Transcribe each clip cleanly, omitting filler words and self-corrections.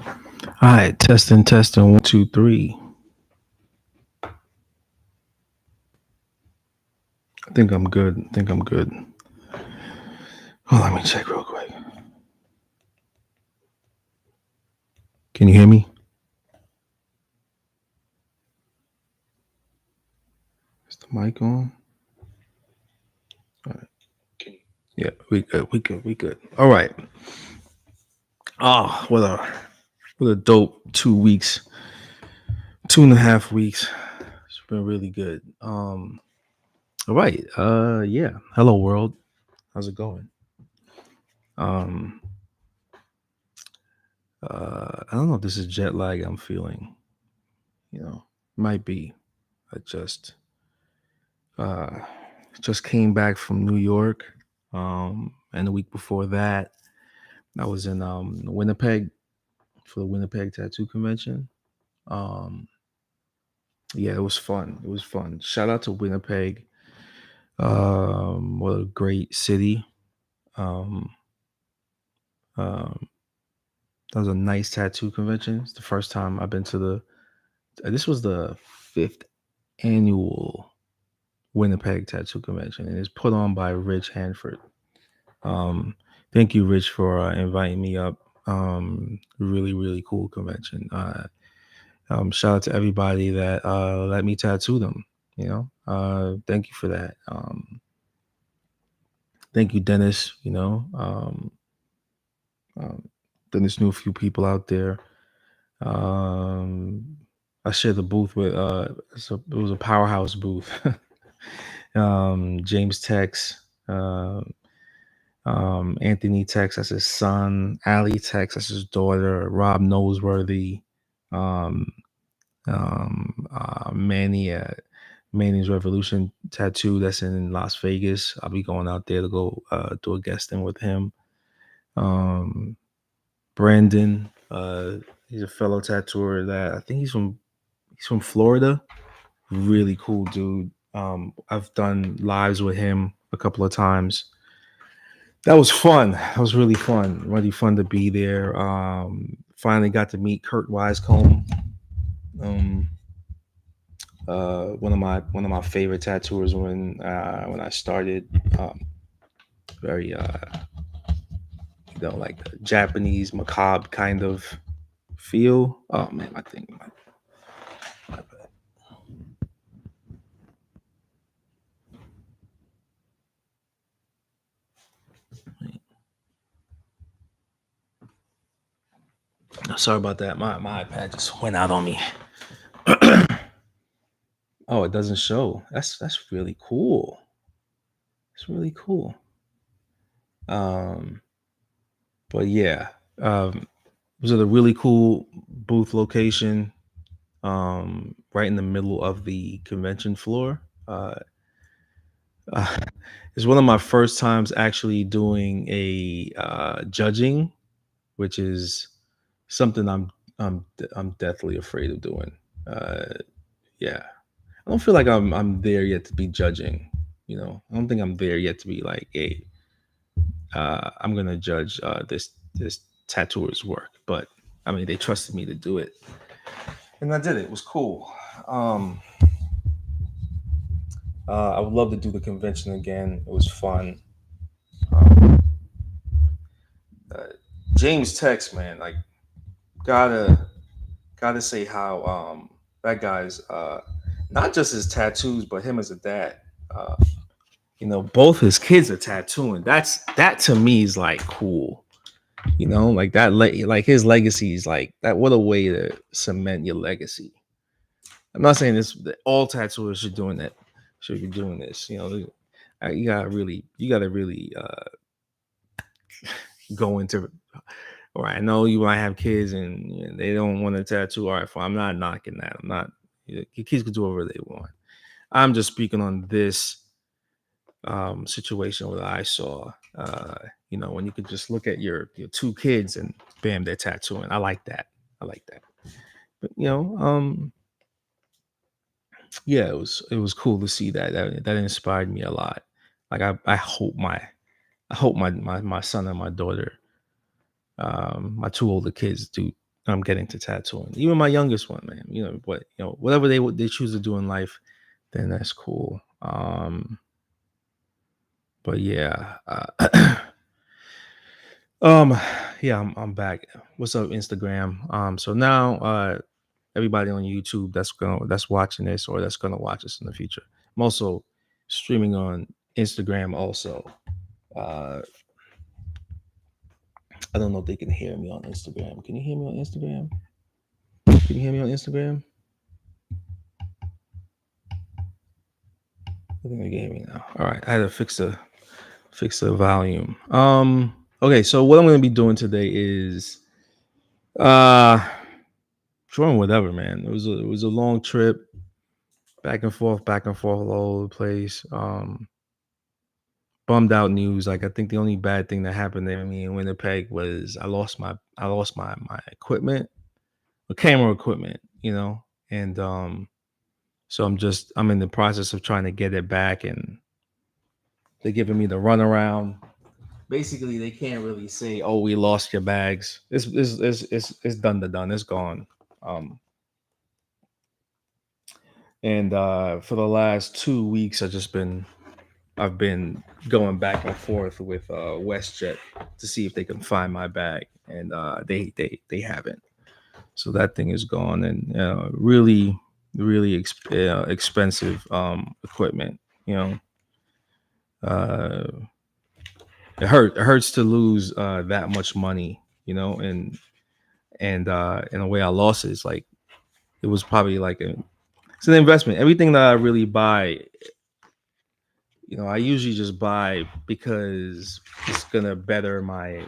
All right, testing, 1, 2, 3. I think I'm good. Oh, let me check real quick. Can you hear me? Is the mic on? All right. Yeah, we good. All right. Oh, what a dope 2 weeks, 2.5 weeks. It's been really good. All right. Yeah. Hello, world. How's it going? Um, I don't know if this is jet lag I'm feeling. Might be. I uh just came back from New York. And the week before that, I was in Winnipeg for the Winnipeg Tattoo Convention. Um, yeah, it was fun. It was fun. Shout out to Winnipeg. What a great city. Um, um, that was a nice tattoo convention. It's the first time I've been to this was the fifth annual Winnipeg Tattoo Convention, and it's put on by Rich Hanford. Um, Thank you, Rich, for inviting me up. Really, really cool convention. Shout out to everybody that let me tattoo them. Thank you for that. Thank you, Dennis. Um, Dennis knew a few people out there. Um, I shared the booth with. It was a powerhouse booth. James Tex. Anthony Tex, that's his son. Ali Tex, that's his daughter. Rob Noseworthy. Um, Manny Manny's Revolution Tattoo, that's in Las Vegas. I'll be going out there to go do a guesting with him. Brandon, he's a fellow tattooer that I think he's from Florida. Really cool dude. I've done lives with him a couple of times. That was fun. That was really fun. Really fun to be there. Finally got to meet Kurt Wisecombe. Um, one of my favorite tattooers when I started. Very like a Japanese macabre kind of feel. Oh man, my thing. My bad. Sorry about that. My iPad just went out on me. Oh, it doesn't show. That's really cool. It's really cool. Um, but yeah, it was at a really cool booth location, right in the middle of the convention floor. Uh, it's one of my first times actually doing a judging, which is something I'm deathly afraid of doing. Uh, yeah, I don't feel like I'm there yet to be judging. I don't think I'm there yet to be like, hey, I'm gonna judge this tattooer's work. But I mean, they trusted me to do it, and I did it. It was cool. Um, I would love to do the convention again. It was fun. Um, uh, James Tex, man, like gotta gotta say how that guy's not just his tattoos, but him as a dad. Uh, both his kids are tattooing. That to me is like cool. Like that, like his legacy is like that. What a way to cement your legacy. I'm not saying this. That all tattooers should doing that. Should be doing this. You gotta really go into. All right, I know you might have kids and they don't want to tattoo. All right, fine. I'm not knocking that. I'm not. Your kids can do whatever they want. I'm just speaking on this situation that I saw. When you could just look at your two kids and bam, they're tattooing. I like that. I like that. But yeah, it was cool to see that. That inspired me a lot. Like I hope my son and my daughter, my two older kids do I'm getting to tattooing. Even my youngest one, man. Whatever they choose to do in life, then that's cool. But yeah, um, yeah, I'm back. What's up, Instagram? So now, everybody on YouTube that's watching this or that's gonna watch this in the future. I'm also streaming on Instagram. Also, uh, I don't know if they can hear me on Instagram. Can you hear me on Instagram? Can you hear me on Instagram? I think they can hear me now. All right, I had to fix the volume. Okay, so what I'm gonna be doing today is uh drawing whatever, man. It was a long trip, back and forth all over the place. Bummed out news. Like I think the only bad thing that happened to me in Winnipeg was I lost my equipment, the camera equipment, and so I'm in the process of trying to get it back, and they're giving me the runaround. Basically, they can't really say, "Oh, we lost your bags." It's done to done. It's gone. Um, and for the last 2 weeks, I've been going back and forth with WestJet to see if they can find my bag, and they haven't. So that thing is gone, and really expensive equipment. You know, uh, it hurts to lose that much money. And the way I lost it is like it was probably like it's an investment. Everything that I really buy, I usually just buy because it's gonna better my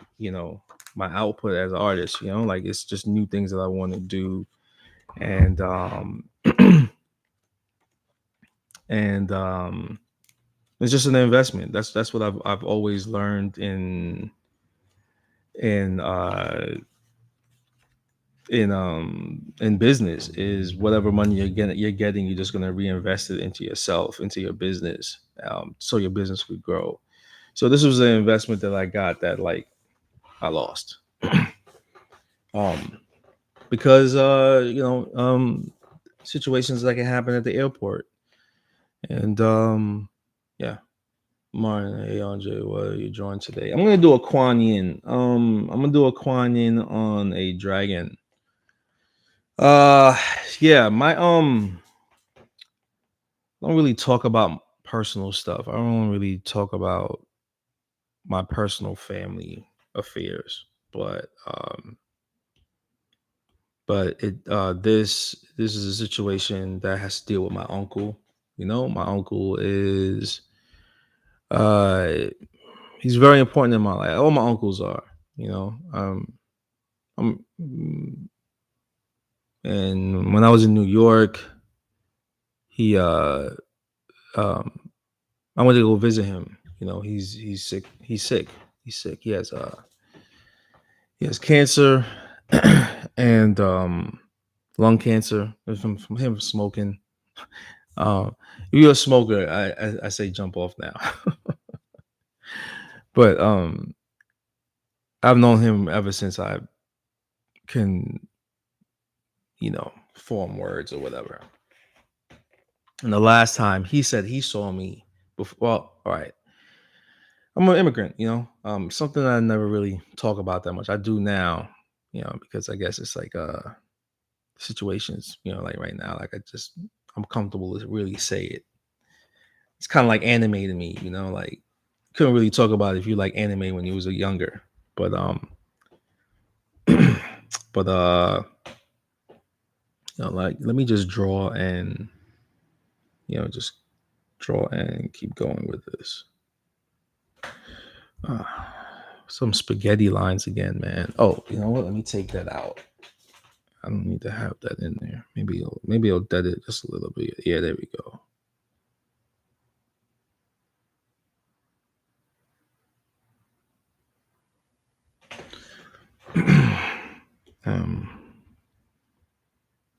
output as an artist. Like it's just new things that I want to do, and and it's just an investment. That's what I've always learned in uh in business is whatever money you're getting, you're just gonna reinvest it into yourself, into your business, so your business could grow. So this was an investment that I got that like I lost. um because situations that can happen at the airport. And yeah. Martin, hey Andre, what are you drawing today? I'm gonna do a Kuan Yin. I'm gonna do a Kuan Yin on a dragon. Uh yeah, I don't really talk about personal stuff. I don't really talk about my personal family affairs. But this is a situation that has to deal with my uncle. My uncle is uh he's very important in my life. All my uncles are, you know. I'm and when I was in New York, he um I went to go visit him. He's sick. He's sick. He's sick. He has cancer and lung cancer from him smoking. If you're a smoker, I say jump off now. But I've known him ever since I can, form words or whatever. And the last time he said he saw me before, well, all right, I'm an immigrant, something I never really talk about that much. I do now, because I guess it's like situations, like right now, like I'm comfortable to really say it. It's kind of like anime to me, like couldn't really talk about it if you like anime when you was a younger. But but like let me just draw and just draw and keep going with this. Uh, some spaghetti lines again, man. Oh, you know what? Let me take that out. I don't need to have that in there. Maybe I'll dead it just a little bit. Yeah, there we go. um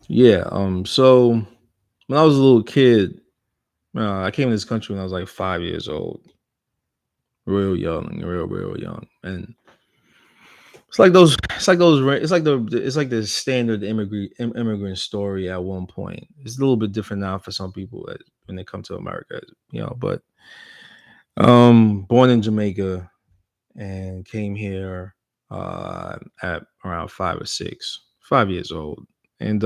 yeah, so when I was a little kid, I came to this country when I was like 5 years old. Real young, real young. And It's like those. It's like those. It's like the. It's like the standard immigrant story. At one point, it's a little bit different now for some people when they come to America. But born in Jamaica and came here at around 5 years old, and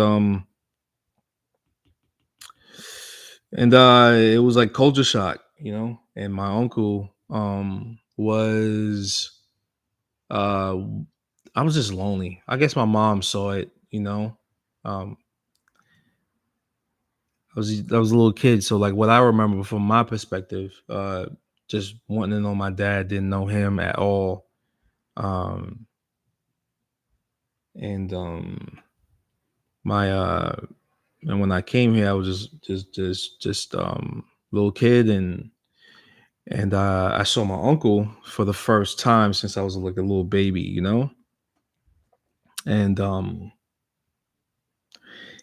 it was like culture shock, And my uncle was uh I was just lonely. I guess my mom saw it. Um I was a little kid, so like what I remember from my perspective, just wanting to know my dad, didn't know him at all. Um and my and when I came here, I was just little kid, and I saw my uncle for the first time since I was like a little baby. And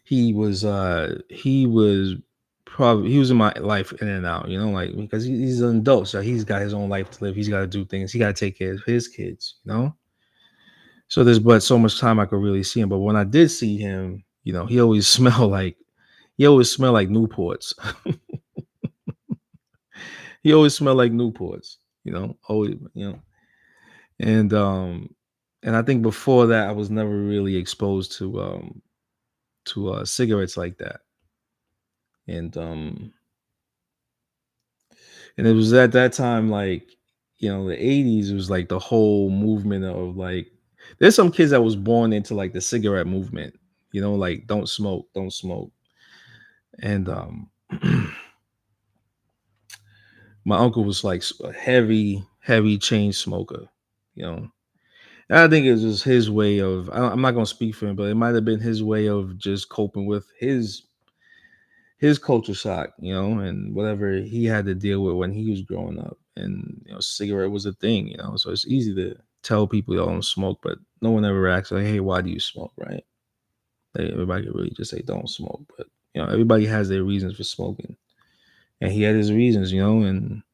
he was in my life in and out, like because he's an adult, so he's got his own life to live. He's got to do things. He got to take care of his kids. So there's but so much time I could really see him. But when I did see him, he always smelled like Newports. He always smelled like Newports. Always. And and I think before that I was never really exposed to cigarettes like that. And and it was at that time, like, the 80s was like the whole movement of like there's some kids that was born into like the cigarette movement, like don't smoke, don't smoke. And my uncle was like a heavy chain smoker, you know. And I think it was just his way of I'm not gonna speak for him, but it might have been his way of just coping with his culture shock, and whatever he had to deal with when he was growing up. And cigarette was a thing. So it's easy to tell people you don't smoke, but no one ever asks like, hey, why do you smoke, right? Like, everybody could really just say don't smoke, but everybody has their reasons for smoking. And he had his reasons. And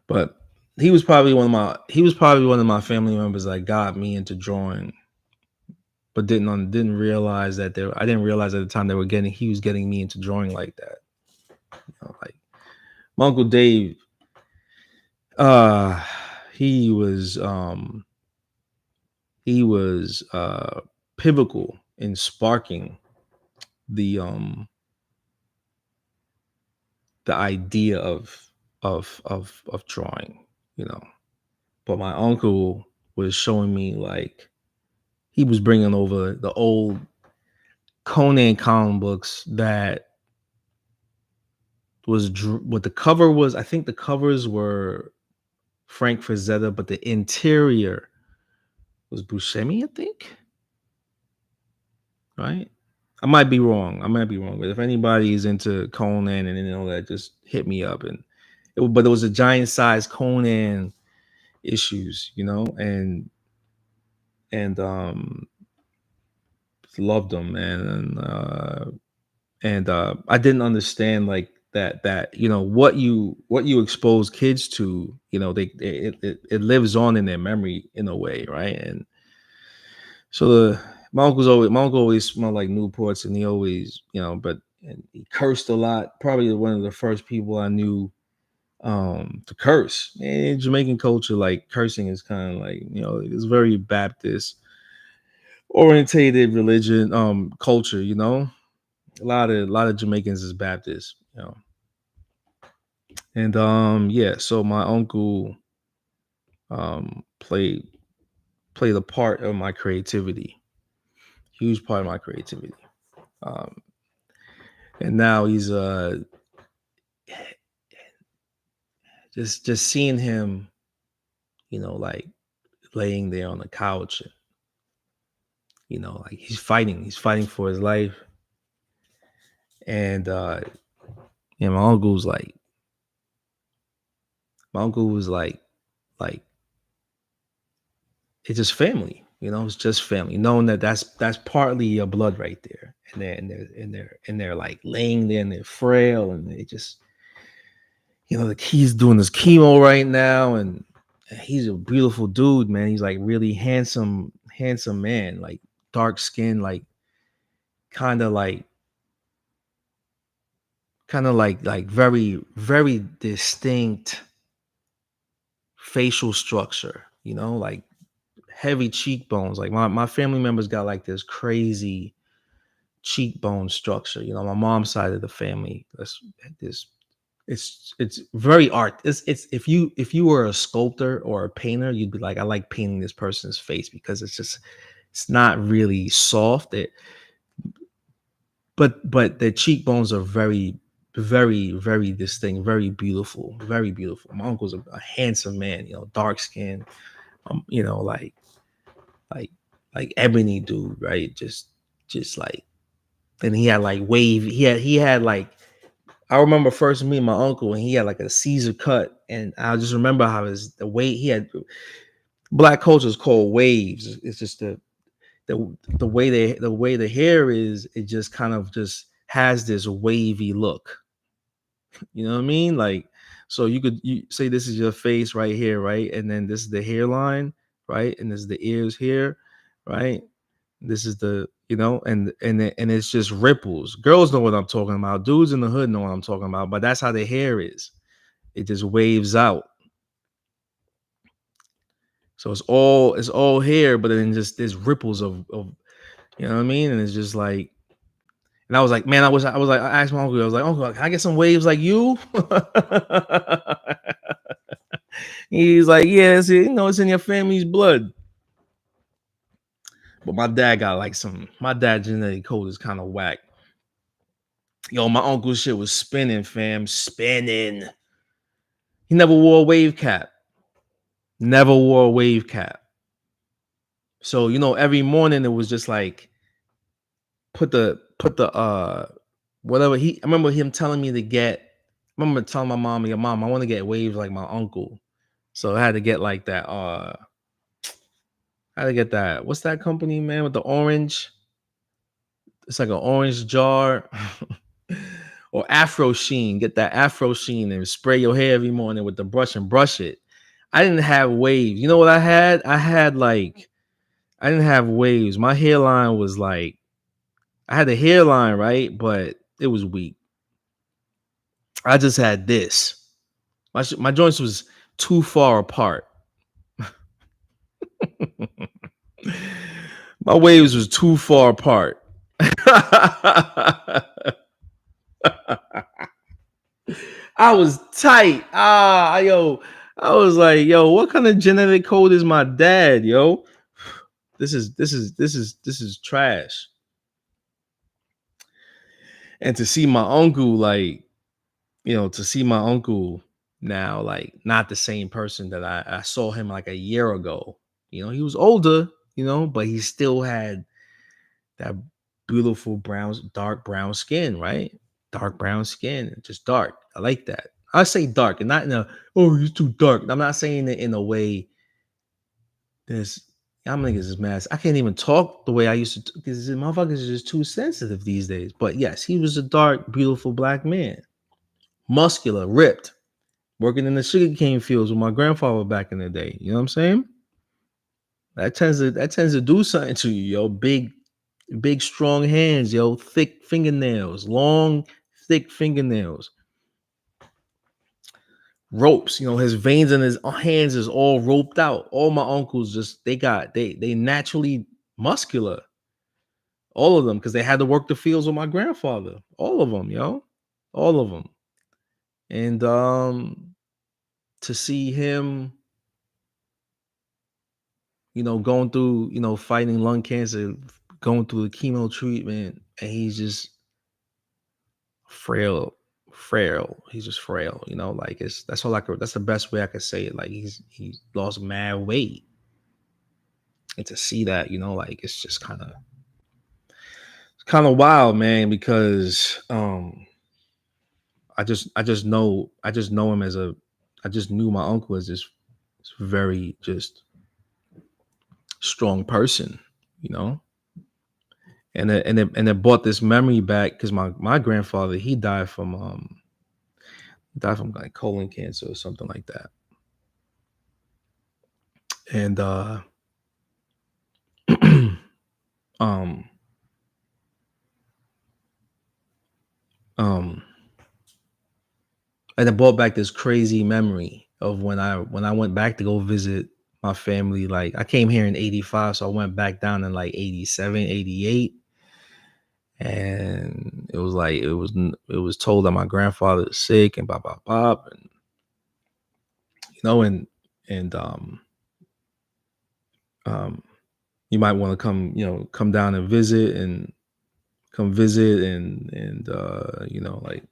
but he was probably one of my family members that got me into drawing, but didn't realize that I didn't realize at the time he was getting me into drawing like that. Like my Uncle Dave, uh he was pivotal in sparking the the idea of drawing, you know. But my uncle was showing me like he was bringing over the old Conan comic books that what the cover was. I think the covers were Frank Frazetta, but the interior was Buscemi, I think. Right? I might be wrong. But if anybody is into Conan and all that, just hit me up. But it was a giant size Conan issues, and loved them, man. And I didn't understand like that what you expose kids to, it lives on in their memory in a way, right? And so my uncle always smelled like Newports, and he always, and he cursed a lot. Probably one of the first people I knew to curse. And in Jamaican culture, like cursing is kind of like, it's very Baptist orientated religion, culture, a lot of Jamaicans is Baptist. And yeah, so my uncle played a part of my creativity, huge part of my creativity. Um, and now he's just seeing him, like laying there on the couch, and, like he's fighting for his life. And my uncle was like it's just family, it's just family, knowing that that's partly your blood right there. And they're like laying there, and they're frail, and they just, he's doing this chemo right now, and He's a beautiful dude, man. He's like really handsome man, like dark skin, like kind of like like very distinct facial structure, like heavy cheekbones. Like my family members got like this crazy cheekbone structure. My mom's side of the family, that's this it's very art. It's if you were a sculptor or a painter, you'd be like, I like painting this person's face because it's not really soft. But the cheekbones are very distinct, very beautiful, very beautiful. My uncle's a handsome man, dark skin, like like ebony dude, right? Just like, and he had like wave. He had like, I remember first meeting my uncle and he had like a Caesar cut, and I just remember how the way he had black culture is called waves. It's just the way the hair is. It just kind of just has this wavy look. You know what I mean? Like, so you say this is your face right here, right? And then this is the hairline, right? And this is the ears here, right? This is and it's just ripples. Girls know what I'm talking about. Dudes in the hood know what I'm talking about. But that's how the hair is. It just waves out. So it's all hair, but then just there's ripples of you know what I mean? And it's just like, and I was like, man, I was like, I asked my uncle, I was like, uncle, can I get some waves like you? He's like, yeah, it's in your family's blood. But my dad got like my dad's genetic code is kind of whack. Yo, my uncle's shit was spinning, fam, spinning. He never wore a wave cap. Never wore a wave cap. So, every morning it was just like put the whatever I remember him telling me to get. I remember telling my mom, "Your mom, I want to get waves like my uncle." So I had to get like that. I had to get that. What's that company, man, with the orange? It's like an orange jar. Or Afro Sheen. Get that Afro Sheen and spray your hair every morning with the brush and brush it. I didn't have waves. You know what I had? I didn't have waves. My hairline was like, I had a hairline, right? But it was weak. I just had this. My joints was too far apart. My waves was too far apart. I was tight. I was like, yo, what kind of genetic code is my dad, yo? This is trash. And to see my uncle, like, to see my uncle now, like, not the same person that I saw him like a year ago. He was older, but he still had that beautiful dark brown skin, right? Dark brown skin, just dark. I like that. I say dark, and not in a, oh, he's too dark. I'm not saying it in a way that's, I'm niggas is mad. I can't even talk the way I used to, because motherfuckers are just too sensitive these days. But yes, he was a dark, beautiful black man, muscular, ripped, working in the sugarcane fields with my grandfather back in the day. You know what I'm saying? That tends to do something to you, yo. Big strong hands, yo. Thick fingernails, long, thick fingernails. Ropes, his veins in his hands is all roped out. All my uncles they naturally muscular. All of them, because they had to work the fields with my grandfather. All of them, yo. All of them. And to see him, going through, fighting lung cancer, going through the chemo treatment, and he's just frail. He's just frail, like, that's the best way I could say it. Like, he lost mad weight. And to see that, like, it's just kind of wild, man, because I just know him as I just knew my uncle as this very just strong person, you know. And it brought this memory back because my grandfather, he died from like colon cancer or something like that. And um um and it brought back this crazy memory of when I went back to go visit my family. Like I came here in 85, so I went back down in like 87, 88. And it was like it was told that my grandfather is sick and blah blah blah. And and um you might want to come down and visit and come visit and like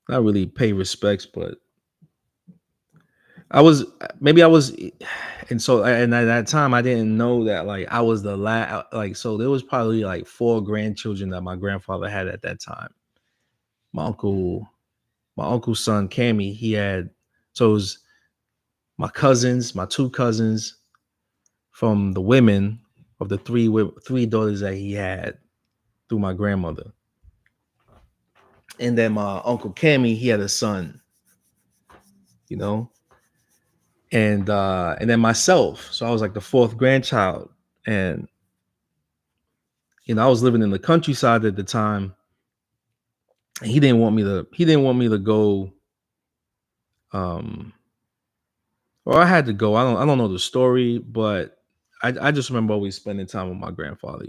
not really pay respects, but I was maybe I was and at that time I didn't know that like I was the last, like, so there was probably like four grandchildren that my grandfather had at that time. My uncle, my uncle's son Cammy, he had, so it was my two cousins from the women of the three daughters that he had through my grandmother. And then my uncle Cammy, he had a son, you know, and then myself. So I was like the fourth grandchild. And I was living in the countryside at the time. And he didn't want me to go, um or I had to go. I don't know the story, but I just remember always spending time with my grandfather.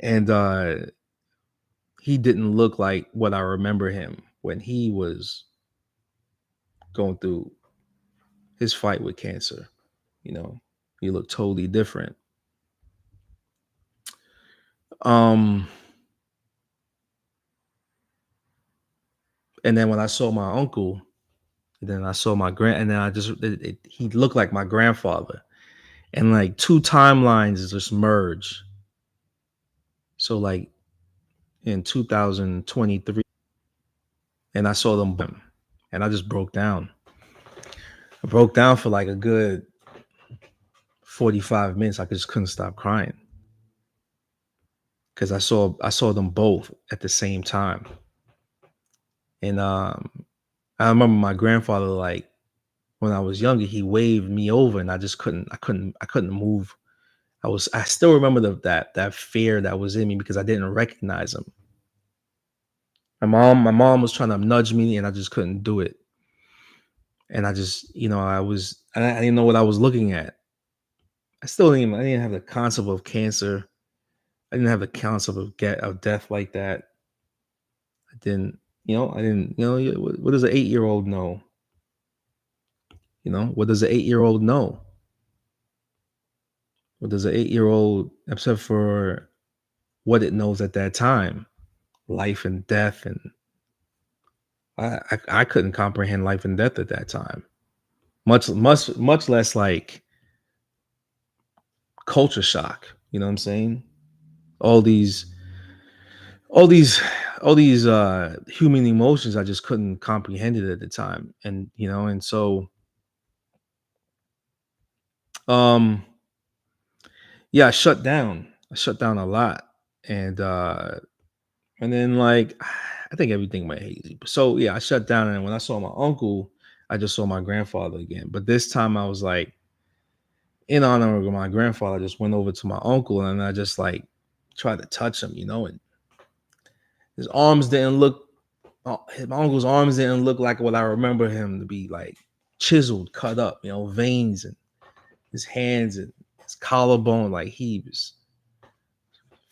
And he didn't look like what I remember him when he was going through his fight with cancer. You know, he looked totally different. Um, and then when I saw my uncle, and then I saw my and then he looked like my grandfather, and like two timelines just merge. So like in 2023, and I saw them, and I just broke down. I broke down for like a good 45 minutes. I just couldn't stop crying because I saw them both at the same time. And I remember my grandfather, like, when I was younger, he waved me over, and I couldn't move. I still remember that fear that was in me because I didn't recognize him. My mom was trying to nudge me, and I just couldn't do it. And I just, I didn't know what I was looking at. I didn't have the concept of cancer. I didn't have the concept of death like that. What does an 8-year old know? What does an 8-year old know? What does an 8-year old, except for what it knows at that time, life and death, and I couldn't comprehend life and death at that time. Much less like culture shock. You know what I'm saying? All these, all these, all these human emotions I just couldn't comprehend it at the time, and so um yeah, I shut down a lot, and then like I think everything went hazy. So yeah, I shut down, and when I saw my uncle, I just saw my grandfather again. But this time I was like, in honor of my grandfather, I just went over to my uncle and I just like tried to touch him, and his arms didn't look. My uncle's arms didn't look like what I remember him to be, like chiseled, cut up, veins, and his hands and his collarbone, like face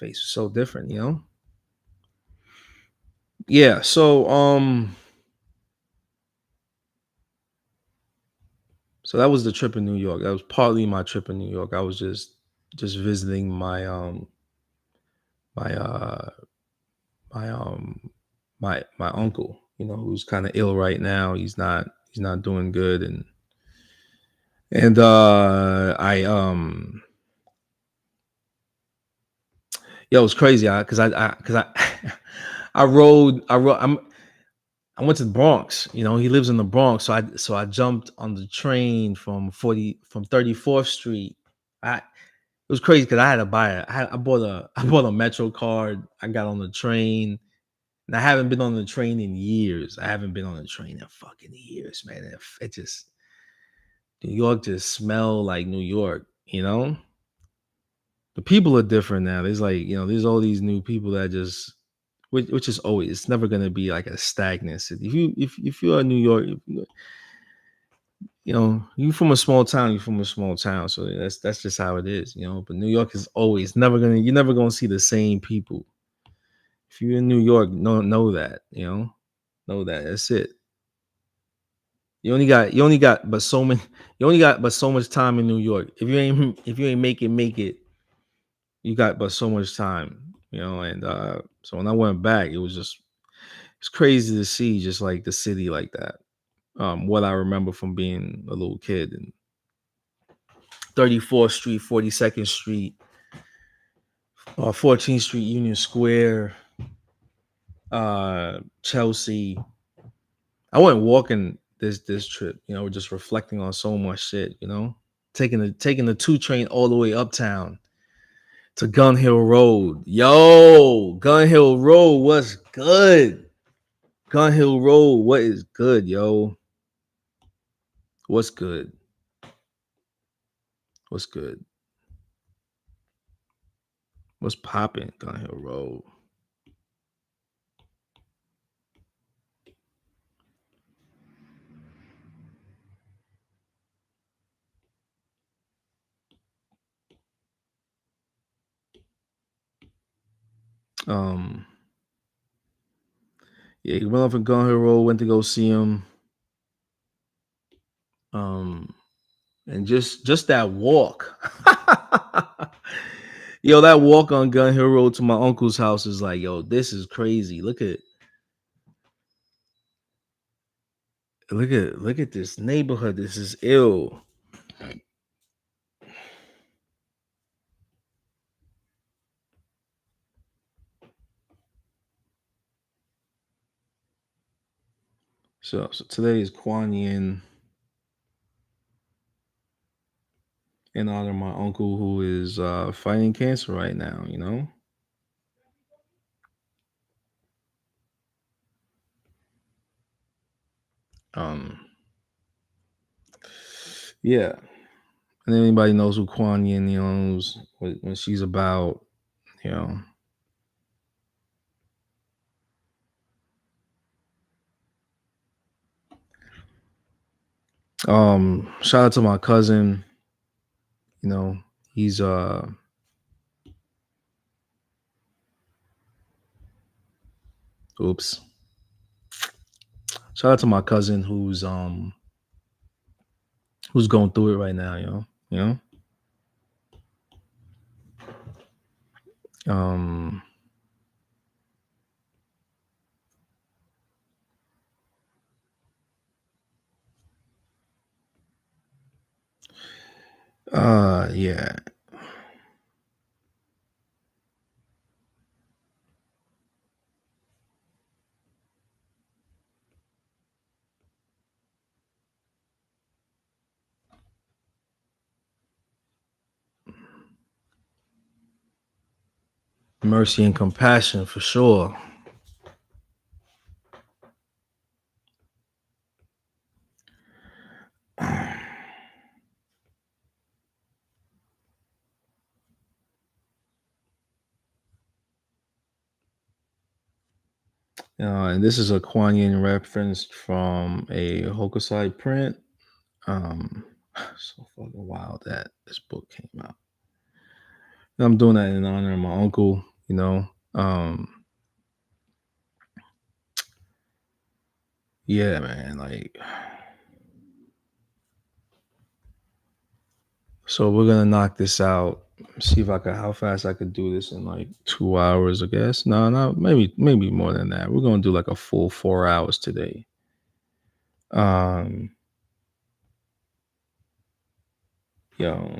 was so different. Yeah, so that was the trip in New York. That was partly my trip in New York. I was just visiting my uh my my uncle, who's kind of ill right now. He's not doing good, and it was crazy because I went to the Bronx. He lives in the Bronx, so I jumped on the train from 34th Street. It was crazy because I had to buy it. I bought a Metro card. I got on the train, and I haven't been on the train in years. I haven't been on the train in fucking years, man. It just New York just smell like New York, you know? The people are different now. There's like, there's all these new people that just which is always it's never gonna be like a stagnant city. If you're in New York, you from a small town, you're from a small town. So that's just how it is. But New York is always you're never gonna see the same people. If you're in New York, know that. Know that. That's it. You only got but so many you only got but so much time in New York. If you ain't make it, you got but so much time. And so when I went back, it's crazy to see just like the city like that. What I remember from being a little kid and 34th Street, 42nd Street, 14th Street, Union Square, Chelsea. I went walking this trip, just reflecting on so much shit. Taking the 2 train all the way uptown to Gun Hill Road. Yo, Gun Hill Road, what's good? Gun Hill Road, what is good, yo? What's good? What's good? What's popping, Gun Hill Road? Um, yeah, he went off of Gun Hill Road, went to go see him. Um, and just that walk. Yo, that walk on Gun Hill Road to my uncle's house is like, yo, this is crazy. Look at this neighborhood. This is ill. So today is Kuan Yin in honor of my uncle who is fighting cancer right now. Um yeah. And anybody knows who Kuan Yin knows what she's about, you know. Shout out to my cousin, you know, he's oops. Shout out to my cousin who's going through it right now. You know? Um yeah. Mercy and compassion for sure. And this is a Kuan Yin reference from a Hokusai print. So fucking wild that this book came out. And I'm doing that in honor of my uncle. Yeah, man. Like, so we're gonna knock this out. See if I could how fast I could do this in like 2 hours, I guess. No, maybe more than that. We're gonna do like a full 4 hours today. Um, yo.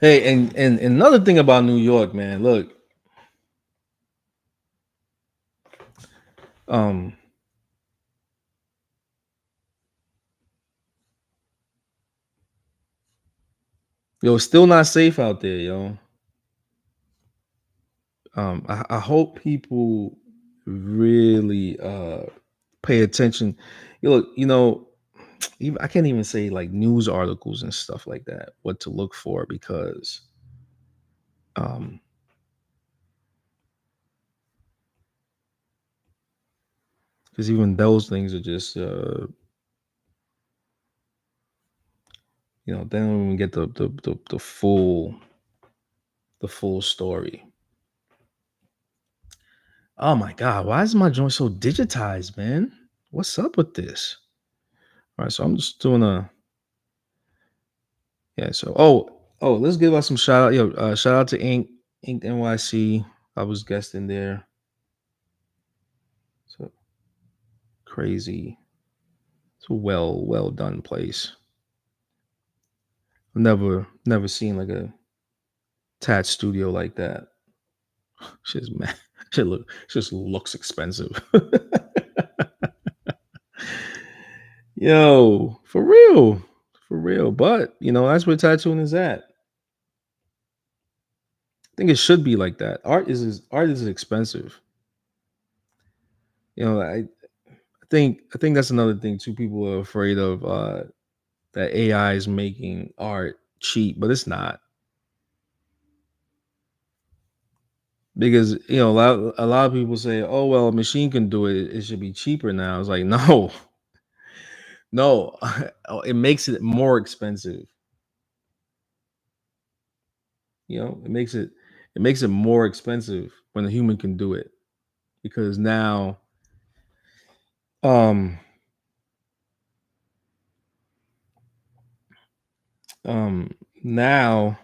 Hey, and another thing about New York, man. Look, um, yo, it's still not safe out there, yo. I hope people really pay attention. Look, even, I can't even say like news articles and stuff like that, what to look for, um because even those things are just they don't even get the full story. Oh my god, why is my joint so digitized, man? What's up with this? All right, so I'm just doing a yeah. So let's give us some shout out. Yo, shout out to Ink NYC. I was guesting there. So crazy. It's a well done place. I've never seen like a tat studio like that. Shit's man. Just looks expensive. Yo, for real. For real. But that's where tattooing is at. I think it should be like that. Art is expensive. I think that's another thing too. People are afraid of that AI is making art cheap, but it's not. Because a lot of people say, "Oh well, a machine can do it. It should be cheaper now." It's like, no, no, it makes it more expensive. It makes it more expensive when a human can do it, because um um now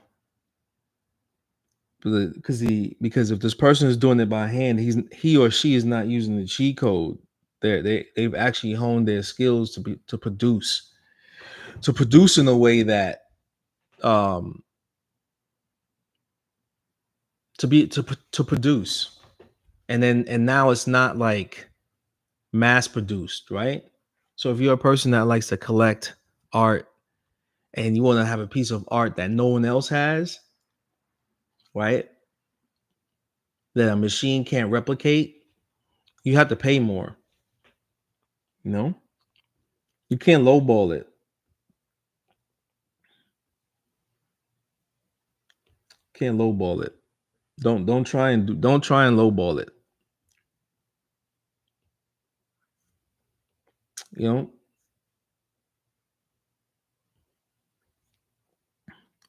because if this person is doing it by hand, he or she is not using the cheat code. They've actually honed their skills to produce in a way that um to produce, and now it's not like mass produced, right? So if you're a person that likes to collect art and you want to have a piece of art that no one else has, right, that a machine can't replicate, you have to pay more. you know you can't lowball it. Can't lowball it. Don't try and lowball it. you know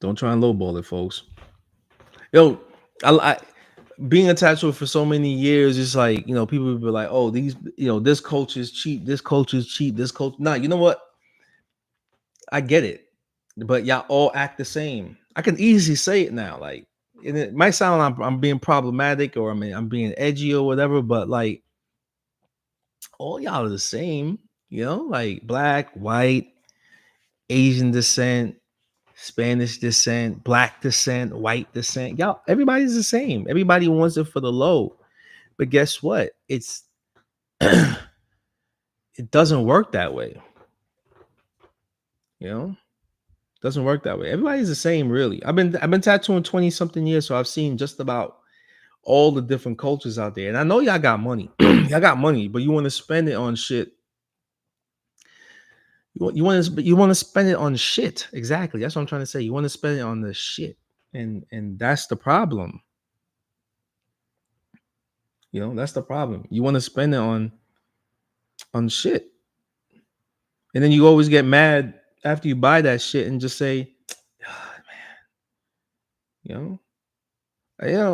don't try and lowball it, folks. Yo, I being attached to it for so many years, it's like, people will be like, oh, this culture is cheap, this culture is cheap, this culture. Nah, you know what? I get it, but y'all all act the same. I can easily say it now, like, and it might sound like I'm being problematic, or I'm being edgy or whatever, but like, all y'all are the same, like black, white, Asian descent, Spanish descent, black descent, white descent. Y'all, everybody's the same. Everybody wants it for the low. But guess what? It doesn't work that way. You know, doesn't work that way. Everybody's the same, really. I've been tattooing 20 something years, so I've seen just about all the different cultures out there. And I know y'all got money. Y'all got money, but you want to spend it on shit. You want to spend it on shit. Exactly. That's what I'm trying to say. You want to spend it on the shit. And that's the problem. That's the problem. You want to spend it on shit. And then you always get mad after you buy that shit and just say, "Ah, you know,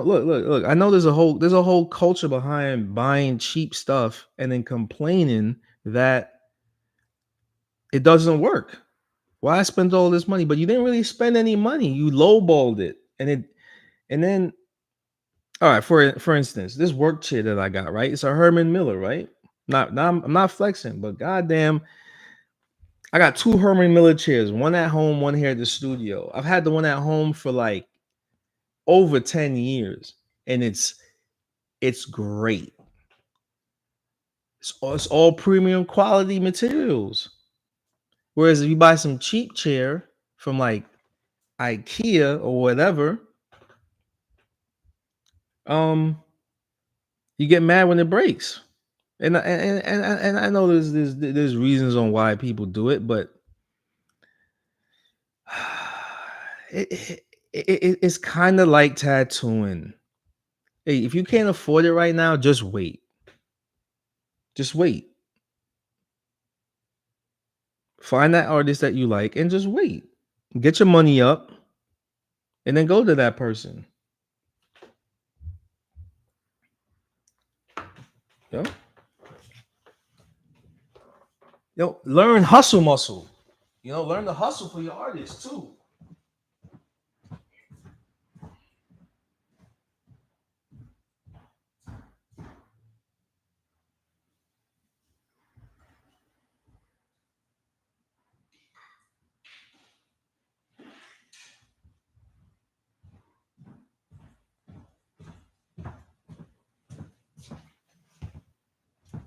look. I know there's a whole culture behind buying cheap stuff and then complaining that it doesn't work. Why I spent all this money, but you didn't really spend any money. You lowballed it, and then all right. For instance, this work chair that I got, right? It's a Herman Miller, right? I'm not flexing, but goddamn, I got two Herman Miller chairs, one at home, one here at the studio. I've had the one at home for like over 10 years, and it's great. It's all premium quality materials. Whereas if you buy some cheap chair from like IKEA or whatever, um, You get mad when it breaks. And I know there's reasons on why people do it, but it's kind of like tattooing. Hey, if you can't afford it right now, just wait. Just wait. Find that artist that you like and just wait. Get your money up and then go to that person. Yo, learn hustle muscle. Learn the hustle for your artist too.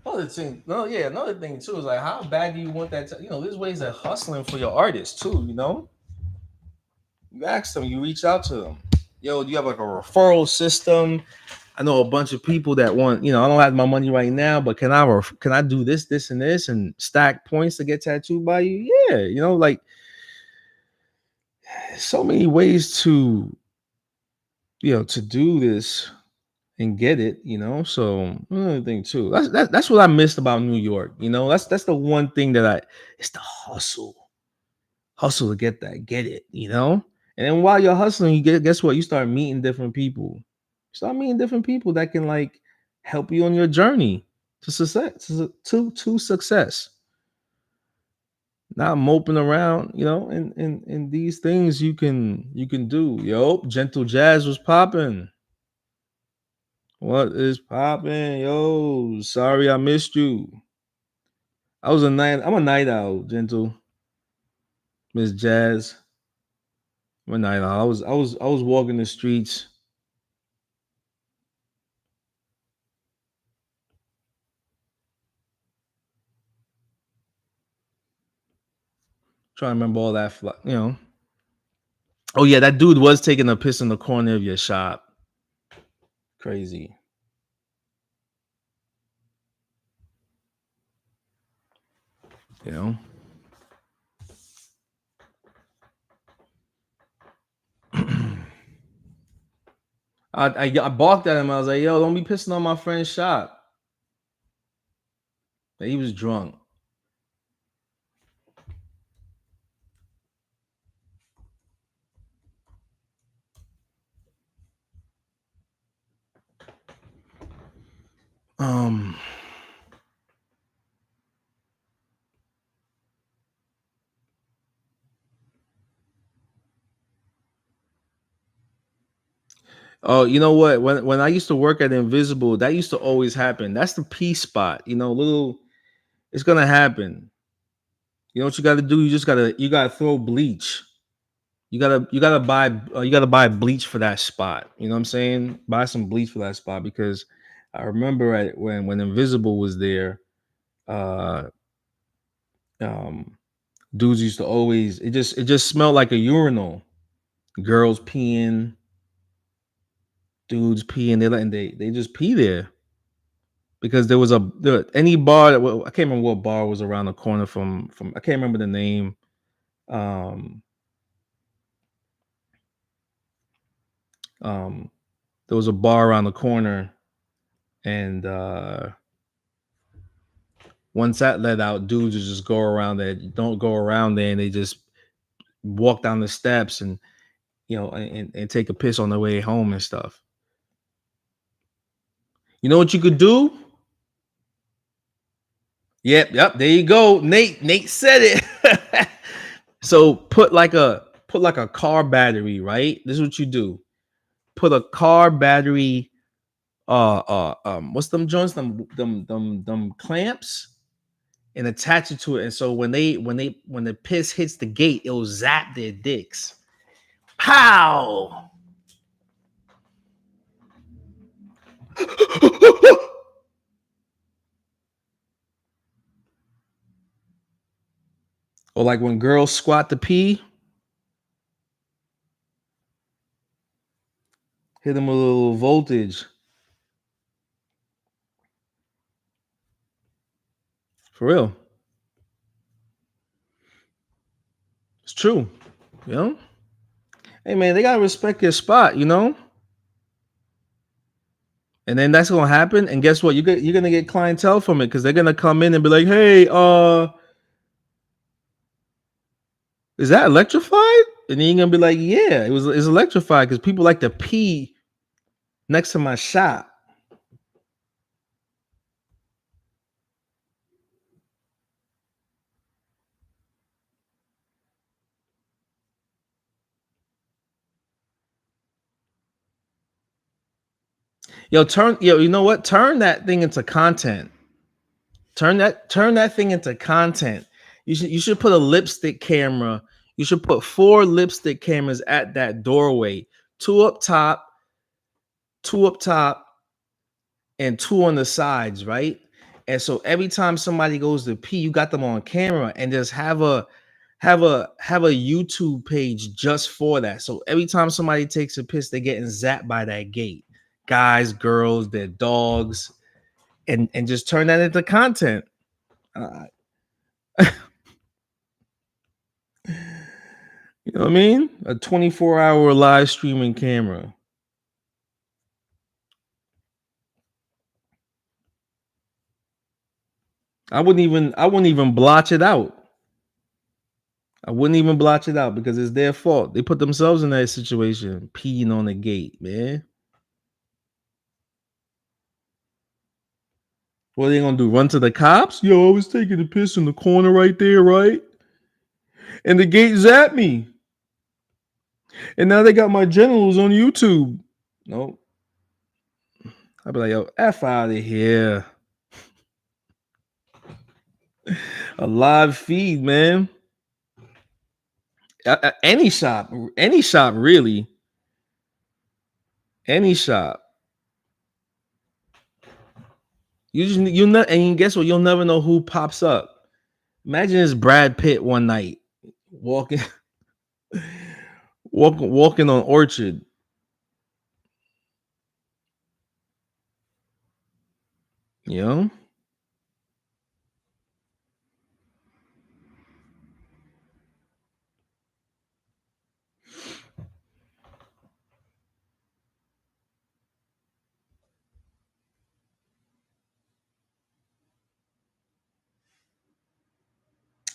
Another thing too is like, how bad do you want that? There's ways of hustling for your artist too. You ask them, you reach out to them. Yo, do you have like a referral system? I know a bunch of people that want, I don't have my money right now, but can I do this, and this, and stack points to get tattooed by you? Yeah, like so many ways to do this and get it. So another thing too. That's what I missed about New York. That's the one thing it's the hustle to get that, get it. And then while you're hustling, guess what? You start meeting different people. Start meeting different people that can like help you on your journey to success. To success. Not moping around, and these things you can do. Yo, Gentle Jazz was popping. What is popping? Yo, sorry I missed you. I'm a night owl, Gentle. Miss Jazz. I'm a night owl. I was walking the streets. Trying to remember all that. Oh yeah, that dude was taking a piss in the corner of your shop. Crazy. You know. I balked at him. I was like, "Yo, don't be pissing on my friend's shop." But he was drunk. Um. Oh, you know what? When I used to work at Invisible, that used to always happen. That's the P spot. Little. It's gonna happen. You know what you got to do? You gotta throw bleach. You gotta buy bleach for that spot. You know what I'm saying? Buy some bleach for that spot because I remember when Invisible was there, uh, um, dudes used to always it just smelled like a urinal. Girls peeing, dudes peeing. They just pee there because any bar I can't remember what bar was around the corner from I can't remember the name. Um, um, there was a bar around the corner, and once that let out, dudes would just go around there. Don't go around there, and they just walk down the steps and and take a piss on their way home and stuff. You know what you could do? Yep. There you go. Nate said it. So put like a car battery, right? This is what you do. Put a car battery. What's them joints? Them clamps, and attach it to it. And so when the piss hits the gate, it'll zap their dicks. Pow! Or like when girls squat to pee, hit them with a little voltage. For real. It's true. You know? Hey man, they gotta respect your spot, you know? And then that's gonna happen. And guess what? You're gonna get clientele from it because they're gonna come in and be like, hey, is that electrified? And then you're gonna be like, yeah, it's electrified because people like to pee next to my shop. You know what? Turn that thing into content. Turn that thing into content. You should put a lipstick camera. You should put 4 lipstick cameras at that doorway. 2 up top, 2 up top, and 2 on the sides, right? And so every time somebody goes to pee, you got them on camera and just have a YouTube page just for that. So every time somebody takes a piss, they're getting zapped by that gate. Guys, girls, their dogs, and just turn that into content. Uh, you know what I mean? A 24-hour live streaming camera. I wouldn't even blotch it out. I wouldn't even blotch it out because it's their fault. They put themselves in that situation, peeing on the gate, man. What are they gonna do? Run to the cops? Yo, I was taking a piss in the corner right there, right? And the gate zapped me. And now they got my genitals on YouTube. Nope. I'd be like, yo, F out of here. A live feed, man. Any shop, really. Any shop. And guess what? You'll never know who pops up. Imagine it's Brad Pitt one night walking, walking on Orchard. You know?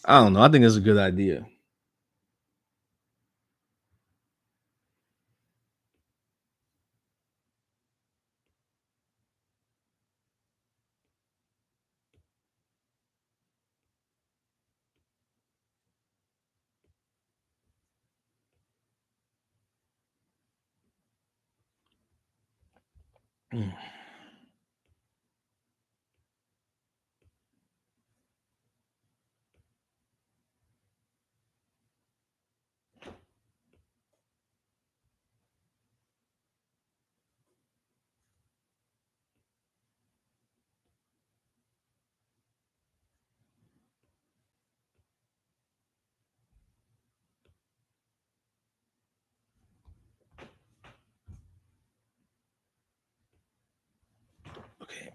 I don't know. I think it's a good idea. Mm. Okay.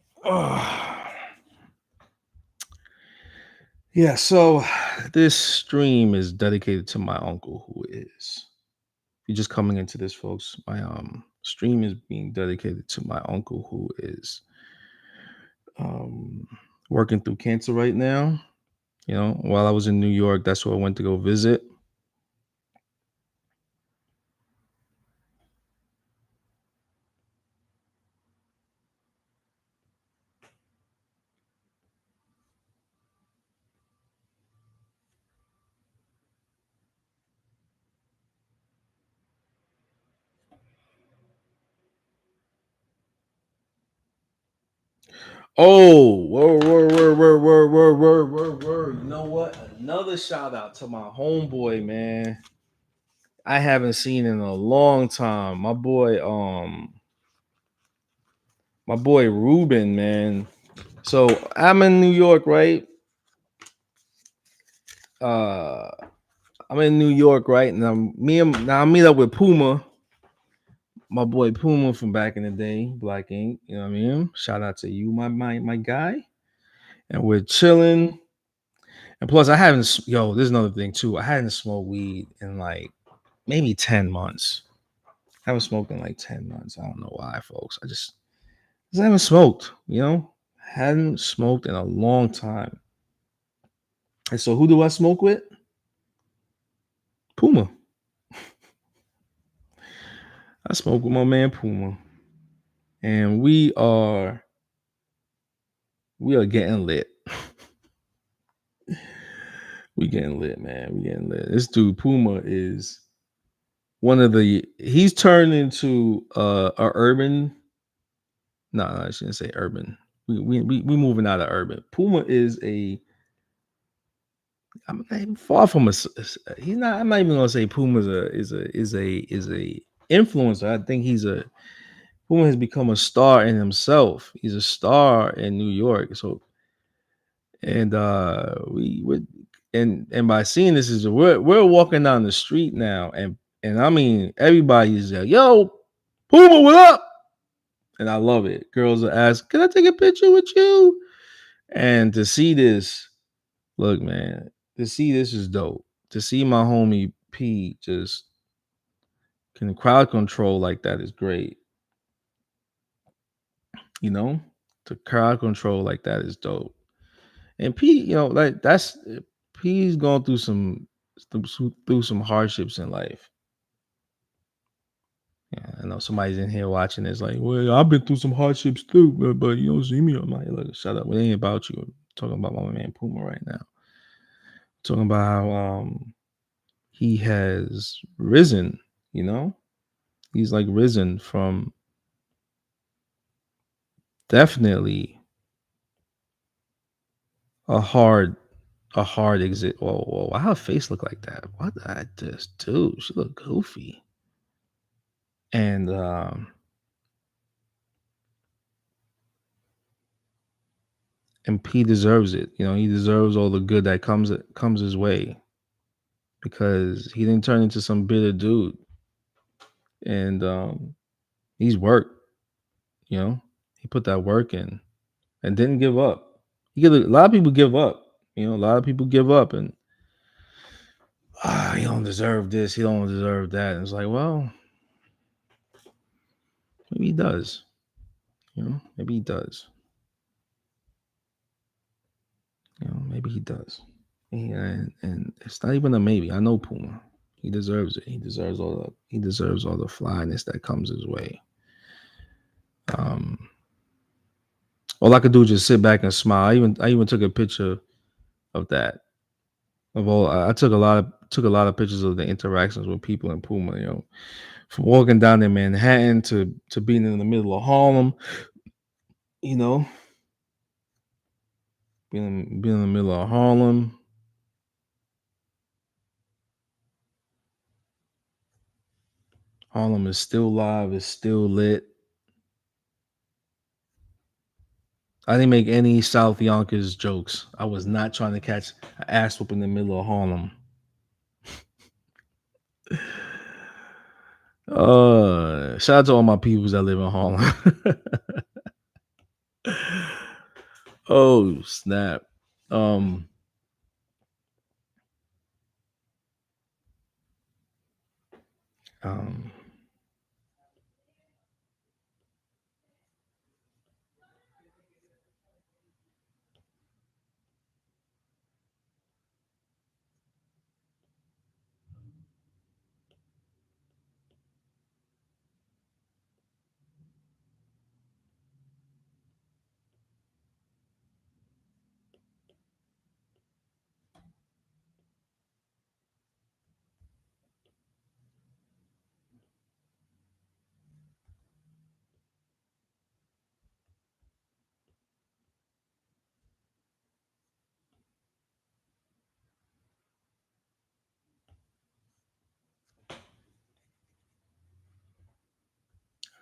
Yeah, so this stream is dedicated to my uncle who is. If you're just coming into this, folks, my stream is being dedicated to my uncle who is um working through cancer right now. You know, while I was in New York, that's where I went to go visit. Oh, word. You know what? Another shout out to my homeboy, man. I haven't seen in a long time. My boy Ruben, man. So I'm in New York, right? Uh I'm in New York, right? And I meet up with Puma, my boy Puma from back in the day, Black Ink. You know what I mean? Shout out to you, my guy. and we're chilling. And plus, I haven't. Yo, there's another thing too. I hadn't smoked weed in like maybe 10 months. I haven't smoked in like 10 months. I don't know why, folks. I haven't smoked. Hadn't smoked in a long time. And so, who do I smoke with? Puma. I smoke with my man Puma, and we are getting lit. We getting lit, man. We getting lit. This dude Puma is he's turned into a urban. No, I shouldn't say urban. We moving out of urban. Puma is I'm not even far from he's not. I'm not even gonna say Puma is a influencer. I think Puma has become a star in himself. He's a star in New York. So and we would and by seeing this is we're walking down the street now and I mean everybody's like, yo, Puma, what up? And I love it. Girls are asking, can I take a picture with you? And to see this, look, man, to see this is dope. To see my homie P just can crowd control like that is great. You know, to crowd control like that is dope. And P, like that's P's going through some hardships in life. Yeah, I know somebody's in here watching this, like, well, I've been through some hardships too, but you don't see me. I'm like, look, shut up. It ain't about you. I'm talking about my man Puma right now. Talking about how he has risen, you know? He's like risen from definitely a hard exit. Whoa, why her face look like that? What did I just do? She look goofy. And P deserves it. He deserves all the good that comes his way because he didn't turn into some bitter dude. And he's worked, you know. He put that work in and didn't give up. A lot of people give up. A lot of people give up and he don't deserve this, he don't deserve that. And it's like, well, maybe he does. Maybe he does. Maybe he does. And it's not even a maybe. I know Puma. He deserves it. He deserves all the flyness that comes his way. Um, all I could do is just sit back and smile. I even took a picture of that. I took a lot of pictures of the interactions with people in Puma. From walking down in Manhattan to being in the middle of Harlem. You know, being in the middle of Harlem. Harlem is still live. It's still lit. I didn't make any South Yonkers jokes. I was not trying to catch an ass whoop in the middle of Harlem. Shout out to all my peoples that live in Harlem. Oh snap. Um, um,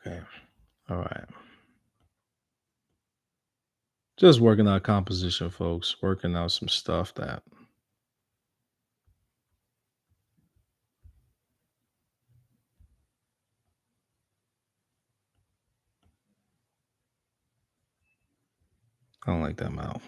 okay. All right. Just working out composition, folks. Working out some stuff that I don't like that mouth.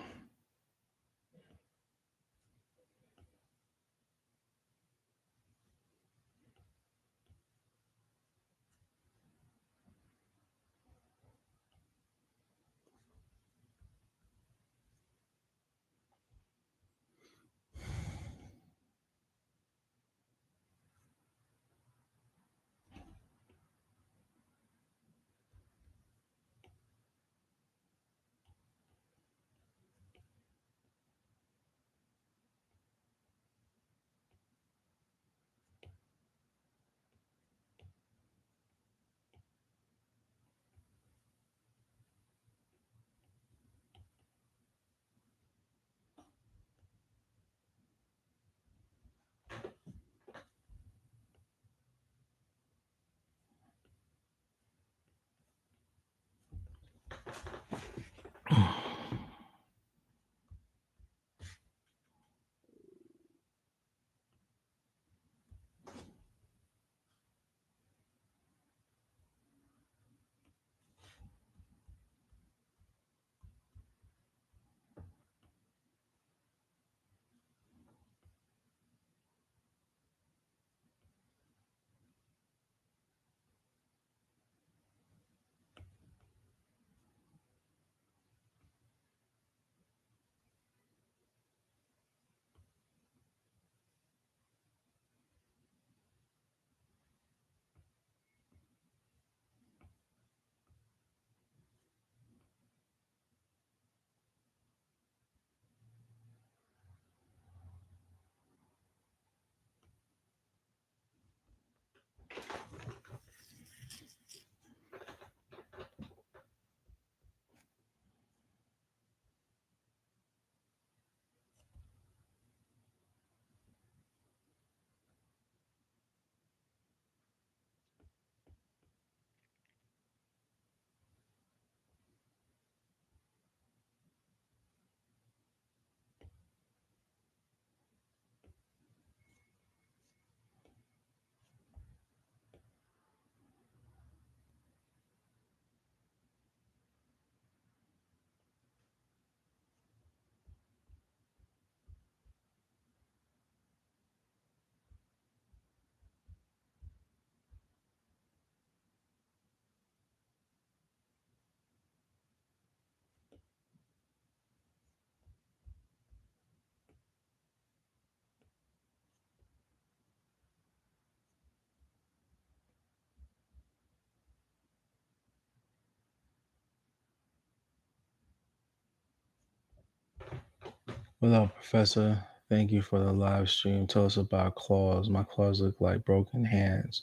What up, Professor? Thank you for the live stream. Tell us about claws. My claws look like broken hands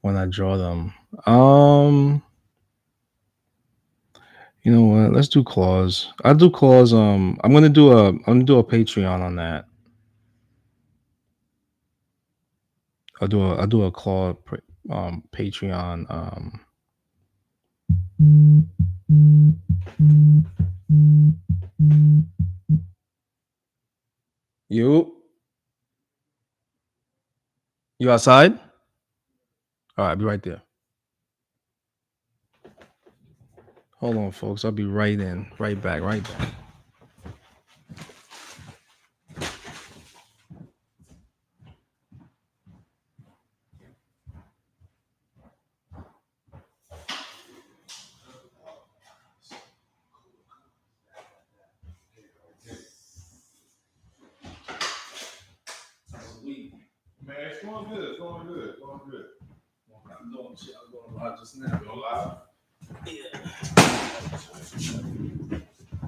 when I draw them. You know what? Let's do claws. I'll do claws. I'm gonna do a Patreon on that. I'll do a claw Patreon. You outside? All right, I'll be right there. Hold on, folks. I'll be right in. Right back. Right back. Man, it's going good. It's going good. It's going good. I'm doing shit. I'm going live just now. Going live? Yeah.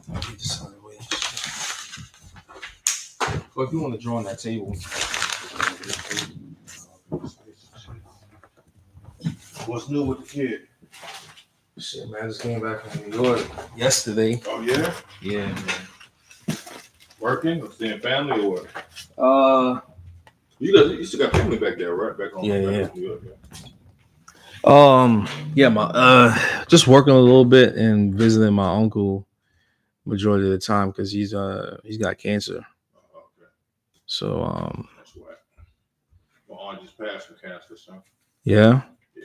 I'll get this out of the way. Well, if you want to draw on that table. What's new with the kid? Shit, man. I just came back from New York yesterday. Oh, yeah? Yeah, man. Working or seeing family or what? You You still got family back there, right? Back home. Yeah, back yeah. in New York, yeah. Yeah, just working a little bit and visiting my uncle majority of the time because he's got cancer. Oh, okay. So That's why. My aunt just passed from cancer, son. yeah. Yeah.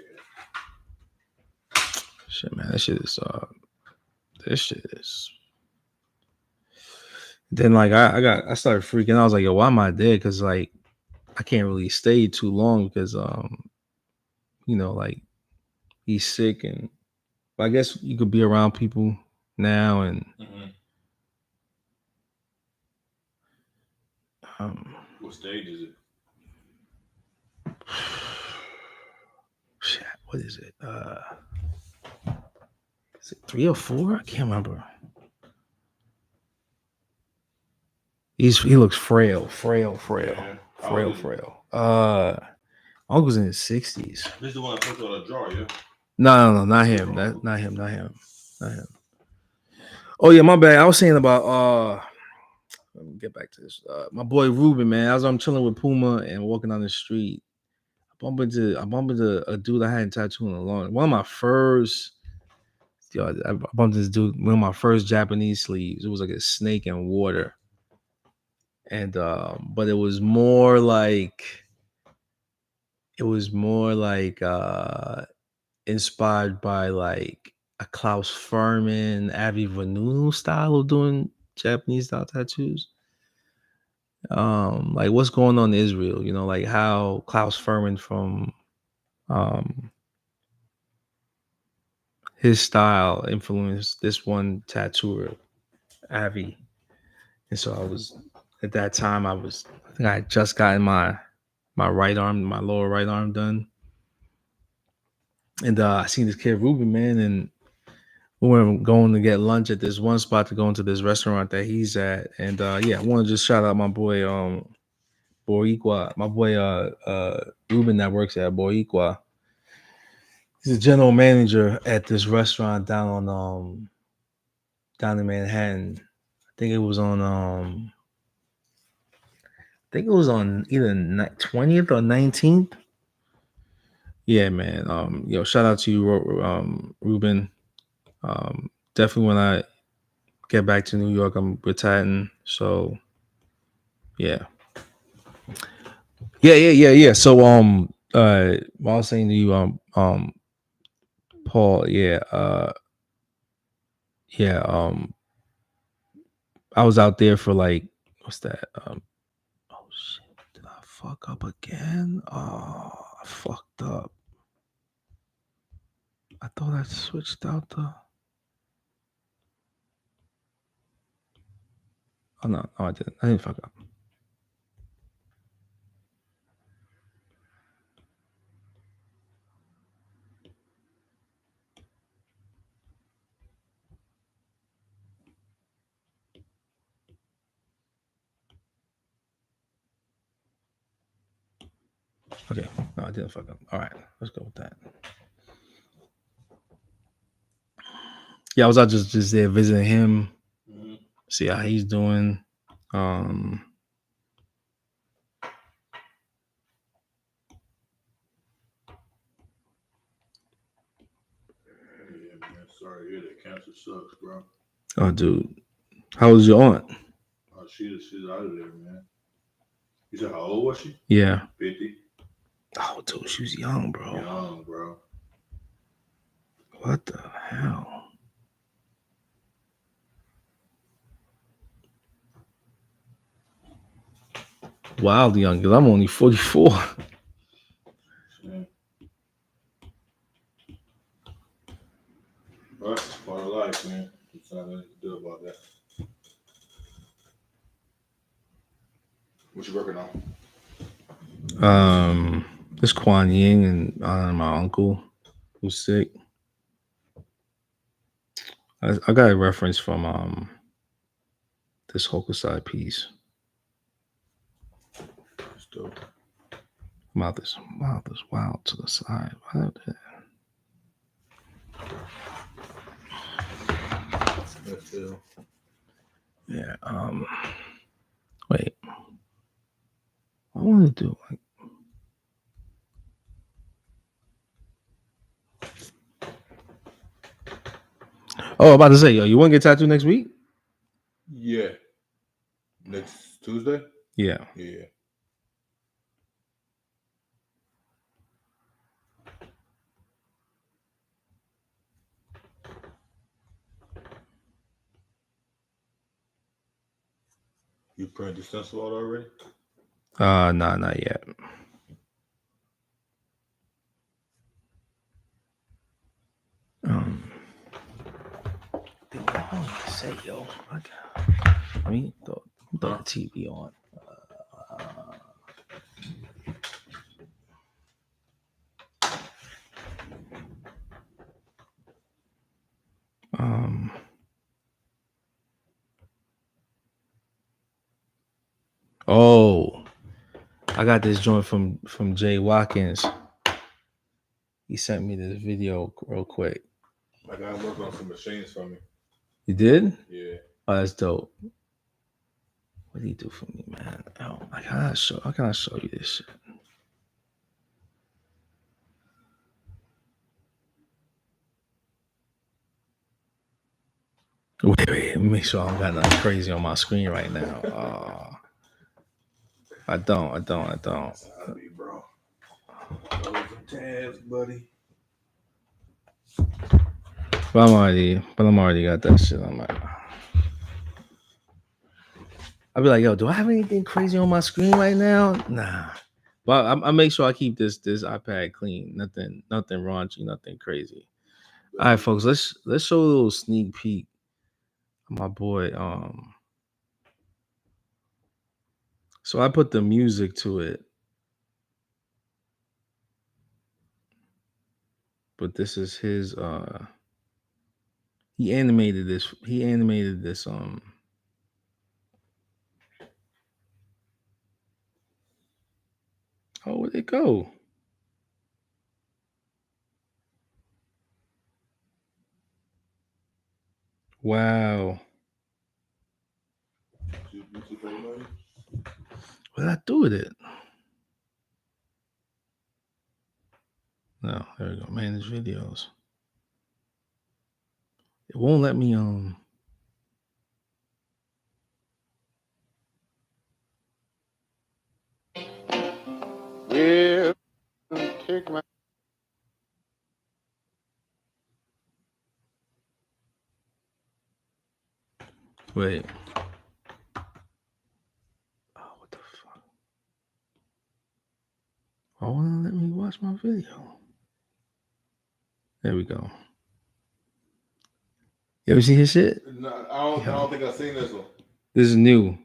Shit, man, this shit is. Then like I started freaking out. I was like, yo, why am I dead? Because like I can't really stay too long because like he's sick and I guess you could be around people now and What stage is it? shit, what is it? Is it 3 or 4? I can't remember. He looks frail. Yeah. Frail. Uncle's in his 60s. This is the one I put on a jar, yeah? No, not him. Not him. Oh yeah, my bad. I was saying about let me get back to this. My boy Ruben, man. As I'm chilling with Puma and walking down the street, I bump into a dude I hadn't tattooed in a long. One of my first, I bumped this dude. One of my first Japanese sleeves. It was like a snake in water, and but it was more like inspired by like a Klaus Furman, Avi Vanunu style of doing Japanese style tattoos. Like what's going on in Israel, like how Klaus Furman from his style influenced this one tattooer, Avi. And so I was at that time I think I had just gotten my right arm, my lower right arm done. And I seen this kid Ruben, man, and we were going to get lunch at this one spot to go into this restaurant that he's at. And yeah, I want to just shout out my boy Boricua, my boy Ruben that works at Boricua. He's a general manager at this restaurant down in Manhattan. I think it was on either 20th or 19th. Yeah, man. Shout out to you, Ruben. Definitely when I get back to New York, I'm retiring. So yeah. So I was saying to you, Paul, I was out there for like what's that? Oh shit, did I fuck up again? Oh, I fucked up. I thought I switched out the. Oh no, I didn't. I didn't fuck up. Okay. No, I didn't fuck up. All right. Let's go with that. Yeah, I was out just there visiting him, see how he's doing. Yeah, man. Sorry to hear that. Cancer sucks, bro. Oh, dude. How was your aunt? Oh, she's out of there, man. You said how old was she? Yeah. 50. Oh, dude, she was young, bro. Young, bro. What the hell? Wild young, because I'm only 44. Yeah. But it's part of life, man. There's nothing to do about that. What you working on? This Kuan Yin and my uncle who's sick. I got a reference from this Hokusai piece. Dope. Mouth is wild to the side. Yeah. Wait. I want to do like. Oh, I'm about to say, yo, you want to get tattooed next week? Yeah. Next Tuesday? Yeah. Yeah. You printed the stencil out already? Nah, not yet. I want to say, yo, I mean, throw the TV on. Oh, I got this joint from Jay Watkins. He sent me this video real quick. I got him working on some machines for me. You did? Yeah. Oh, that's dope. What do you do for me, man? Oh, I gotta show you this shit. Wait, let me make sure I don't got nothing crazy on my screen right now. I don't. That's how I be, bro. Those tabs, buddy. But I'm already got that shit on my. I'll be like, yo, do I have anything crazy on my screen right now? Nah. But I make sure I keep this iPad clean. Nothing raunchy, nothing crazy. All right, folks, let's show a little sneak peek. My boy, so I put the music to it. But this is his he animated this. Oh, where'd it go? Wow. What did I do with it? No, there we go. Manage videos. It won't let me Yeah, take my wait. Oh, what the fuck? Why won't it let me watch my video? There we go. You ever see his shit? No, I don't think I've seen this one. This is new.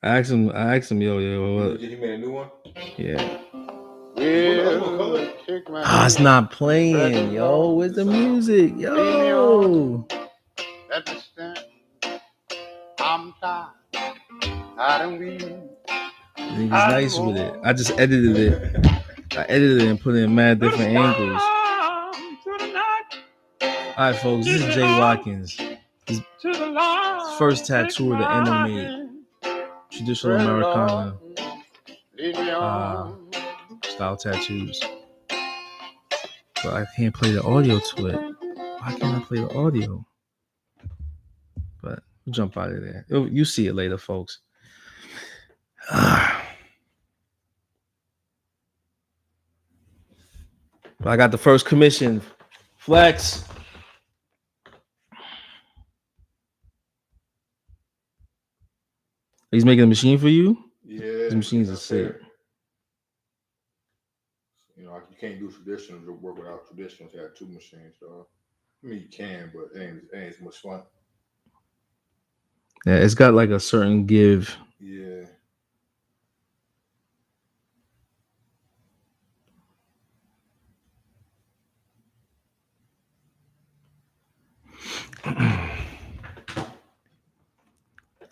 I asked him, yo, what? He made a new one? Yeah. will take my Ah, it's hand. not playing, yo. Where's the music? Yo. Understand? I'm tired. I don't mean. Nigga's nice with it. I just edited it. I edited it and put it in mad different angles. Alright, folks, this is Jay Watkins. His first tattoo of the anime, traditional Americana style tattoos. But I can't play the audio to it. Why can't I play the audio? But we'll jump out of there. You see it later, folks. But I got the first commission. Flex. He's making a machine for you? Yeah. His machines are sick. You know, you can't do traditional work without traditional tattoo machines, dog. I mean, you can, but it ain't as much fun. Yeah, it's got like a certain give. Yeah.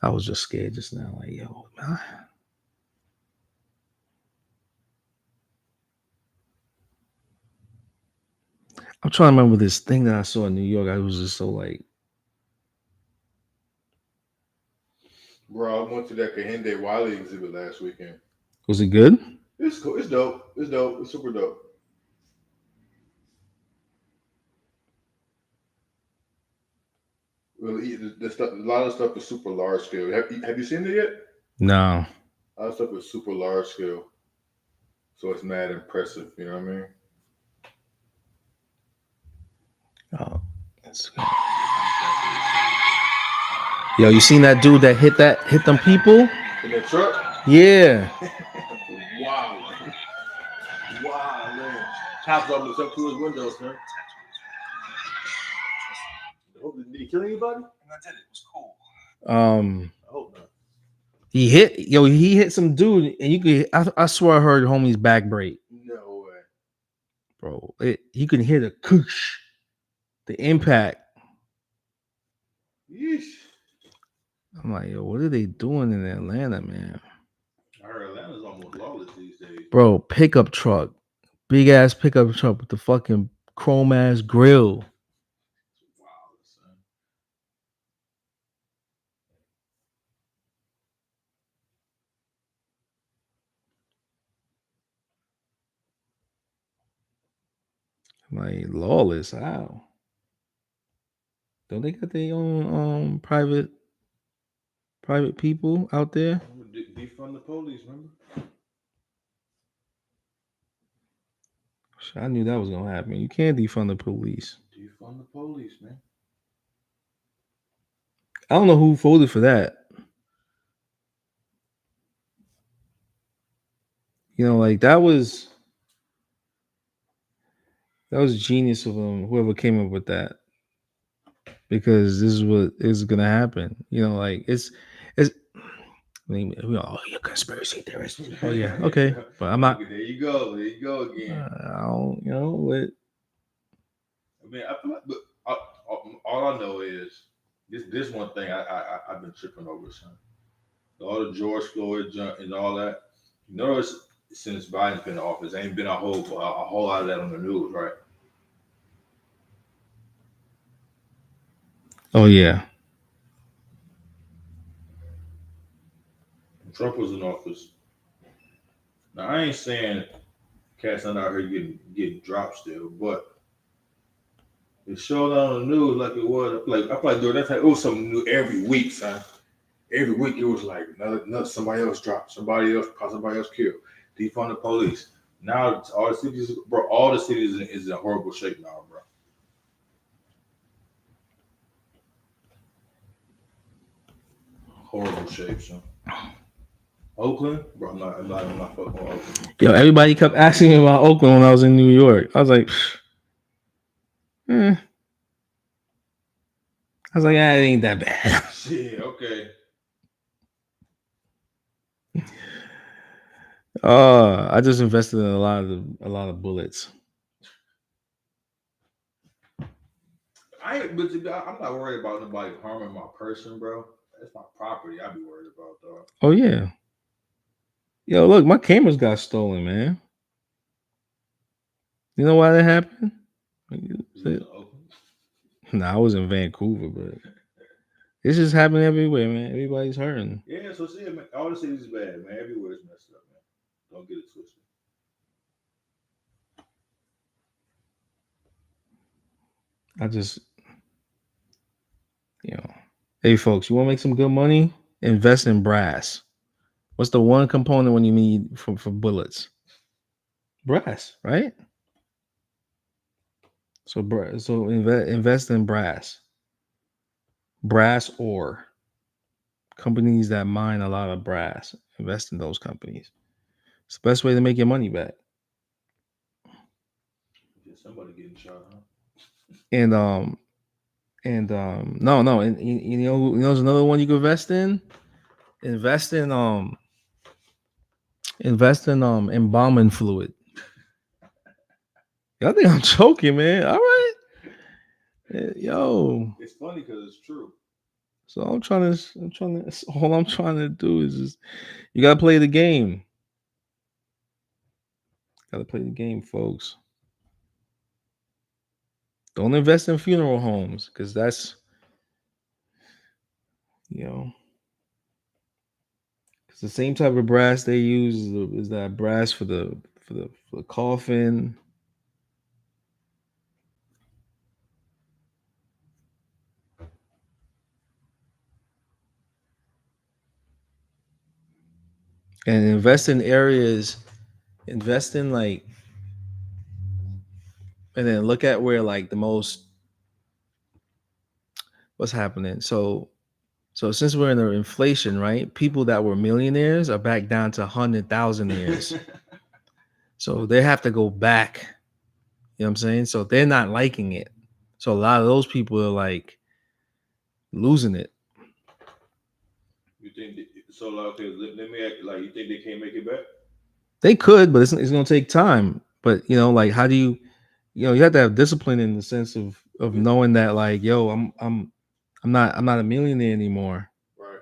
I was just scared just now. Like, yo, man. I'm trying to remember this thing that I saw in New York. I was just so like, bro, I went to that Kahinde Wiley exhibit last weekend. Was it good? It's cool. It's dope. It's dope. It's super dope. Well, the stuff, a lot of stuff is super large scale. Have you seen it yet? No. A lot of stuff is super large scale, so it's mad impressive. You know what I mean? Oh, that's good. Yo, you seen that dude that hit them people? In that truck? Yeah. Wow. Wow, man. Cops almost up to his windows, man. Did he kill anybody? I did it. It was cool. I hope not. He hit some dude, and you could. I swear I heard homie's back break. No way, bro. You can hear the koosh, the impact. Yeesh. I'm like, yo, what are they doing in Atlanta, man? I heard Atlanta's almost lawless these days. Bro, pickup truck, big ass pickup truck with the fucking chrome ass grill. Wow, son. I'm like, lawless, how? Don't they got their own private people out there? Defund the police, remember? I knew that was gonna happen. You can't defund the police. Defund the police, man. I don't know who voted for that. You know, like that was genius of whoever came up with that. Because this is what is gonna happen. You know, like it's I mean, you're conspiracy theorists. Oh yeah, okay, but I'm not. There you go again. I don't, you know what? I mean, I feel like, but all I know is this one thing I've been tripping over, son. All the George Floyd junk and all that. You notice since Biden's been in office, ain't been a whole lot of that on the news, right? Oh yeah. Trump was in office. Now I ain't saying cats not out here getting dropped still, but it showed on the news like it was. Like I feel like during that time, it was something new every week, son. Every week it was like another somebody else dropped, somebody else killed, defund the police. Now all the cities is in a horrible shape now, bro. Horrible shape, son. Oakland, bro. I'm not fucking with Oakland. Yo, everybody kept asking me about Oakland when I was in New York. I was like, I was like, it ain't that bad. Shit, okay. I just invested in a lot of bullets. I'm not worried about nobody harming my person, bro. That's my property. I'd be worried about, dog. Oh yeah. Yo, look, my cameras got stolen, man. You know why that happened? You was in Oakland. Nah, I was in Vancouver, but it's just happening everywhere, man. Everybody's hurting. Yeah, so see, man, all the cities is bad, man. Everywhere's messed up, man. Don't get it twisted. I just, you know, hey, folks, you want to make some good money? Invest in brass. What's the one component when you need for bullets? Brass, right? So, invest in brass. Brass ore. Companies that mine a lot of brass. Invest in those companies. It's the best way to make your money back. Yeah, somebody getting shot, huh? And no, and you know, there's another one you can invest in. Invest in embalming fluid. Y'all think I'm joking, man? All right, yo. It's funny because it's true. So all I'm trying to do is just, you gotta play the game. Gotta play the game, folks. Don't invest in funeral homes because that's, you know, it's the same type of brass they use is that brass for the coffin. And invest in areas, invest in like, and then look at where like the most, what's happening. So since we're in the inflation, right? People that were millionaires are back down to 100,000 So they have to go back. You know what I'm saying? So they're not liking it. So a lot of those people are like losing it. You think so? Like, okay, let me act like you think they can't make it back? They could, but it's going to take time. But you know, like, how do you, you have to have discipline in the sense of knowing that, like, yo, I'm not a millionaire anymore. Right.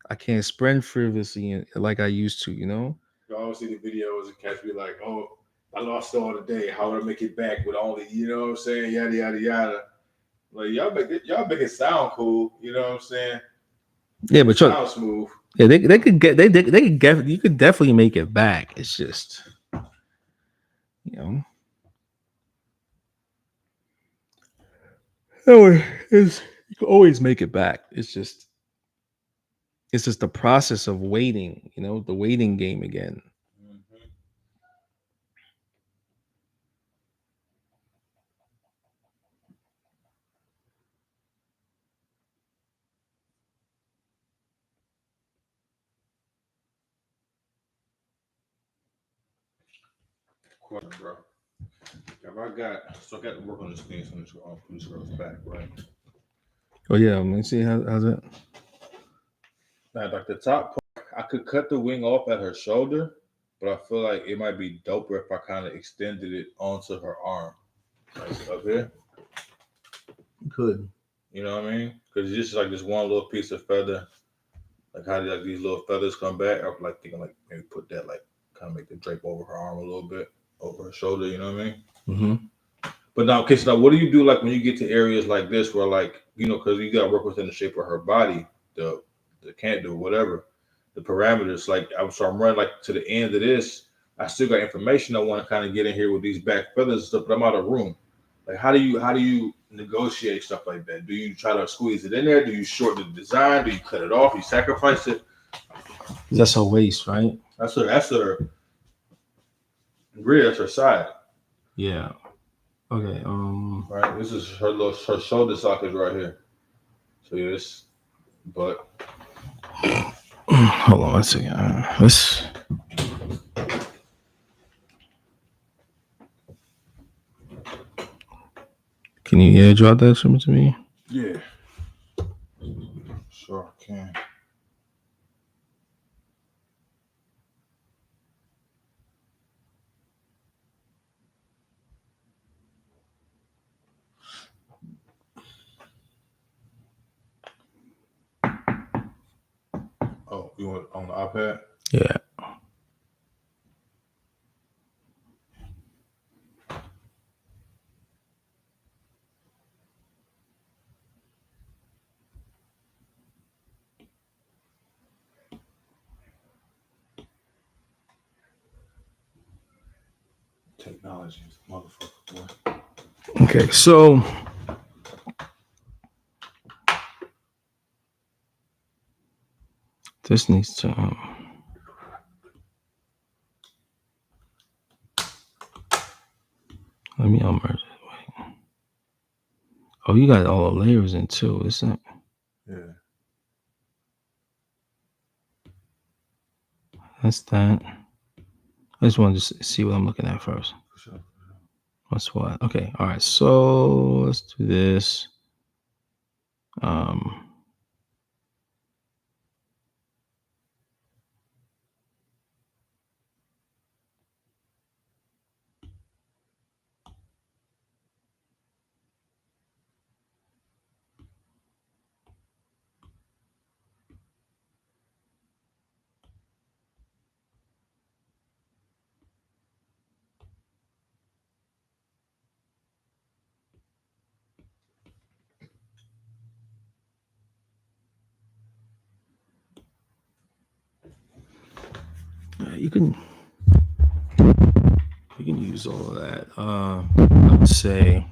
I can't spend frivolously like I used to. I always see the videos and cats be like, "Oh, I lost all today. How would I make it back with all the, you know what I'm saying? Yada yada yada." Like y'all make it sound cool. You know what I'm saying? Yeah, but sound smooth. Yeah, they could get they could get, you could definitely make it back. It's just, you know, it's, you can always make it back. It's just the process of waiting. The waiting game again. Mm-hmm. Question, bro. If I got to work on this thing, so this girl's back, right? Oh yeah, let me see how's it. Now, like the top part, I could cut the wing off at her shoulder, but I feel like it might be doper if I kind of extended it onto her arm, like up here. Good. You know what I mean? Because it's just like this one little piece of feather. Like how do like these little feathers come back? I'm like thinking like maybe put that like kind of make the drape over her arm a little bit, over her shoulder. You know what I mean? Mm-hmm. But now, okay, so now what do you do like when you get to areas like this where like because you got to work within the shape of her body, the can't do whatever, the parameters. Like I'm running like to the end of this. I still got information I want to kind of get in here with these back feathers and stuff, but I'm out of room. Like how do you negotiate stuff like that? Do you try to squeeze it in there? Do you shorten the design? Do you cut it off? You sacrifice it? That's her waist, right? That's her rear. That's her side. Yeah. Okay. Right. This is her shoulder socket right here. So yeah, this but Hold on one second. Let's. Can you airdrop that to me? yeah. Sure can. Oh, you want it on the iPad? Yeah. Technology is a motherfucker, boy. Okay, so this needs to. Let me unmerge it. Wait. Oh, you got all the layers in too, isn't it? Yeah. That's that. I just wanted to see what I'm looking at first. For sure. What's what? Okay, all right. So let's do this. You can use all of that. I would say.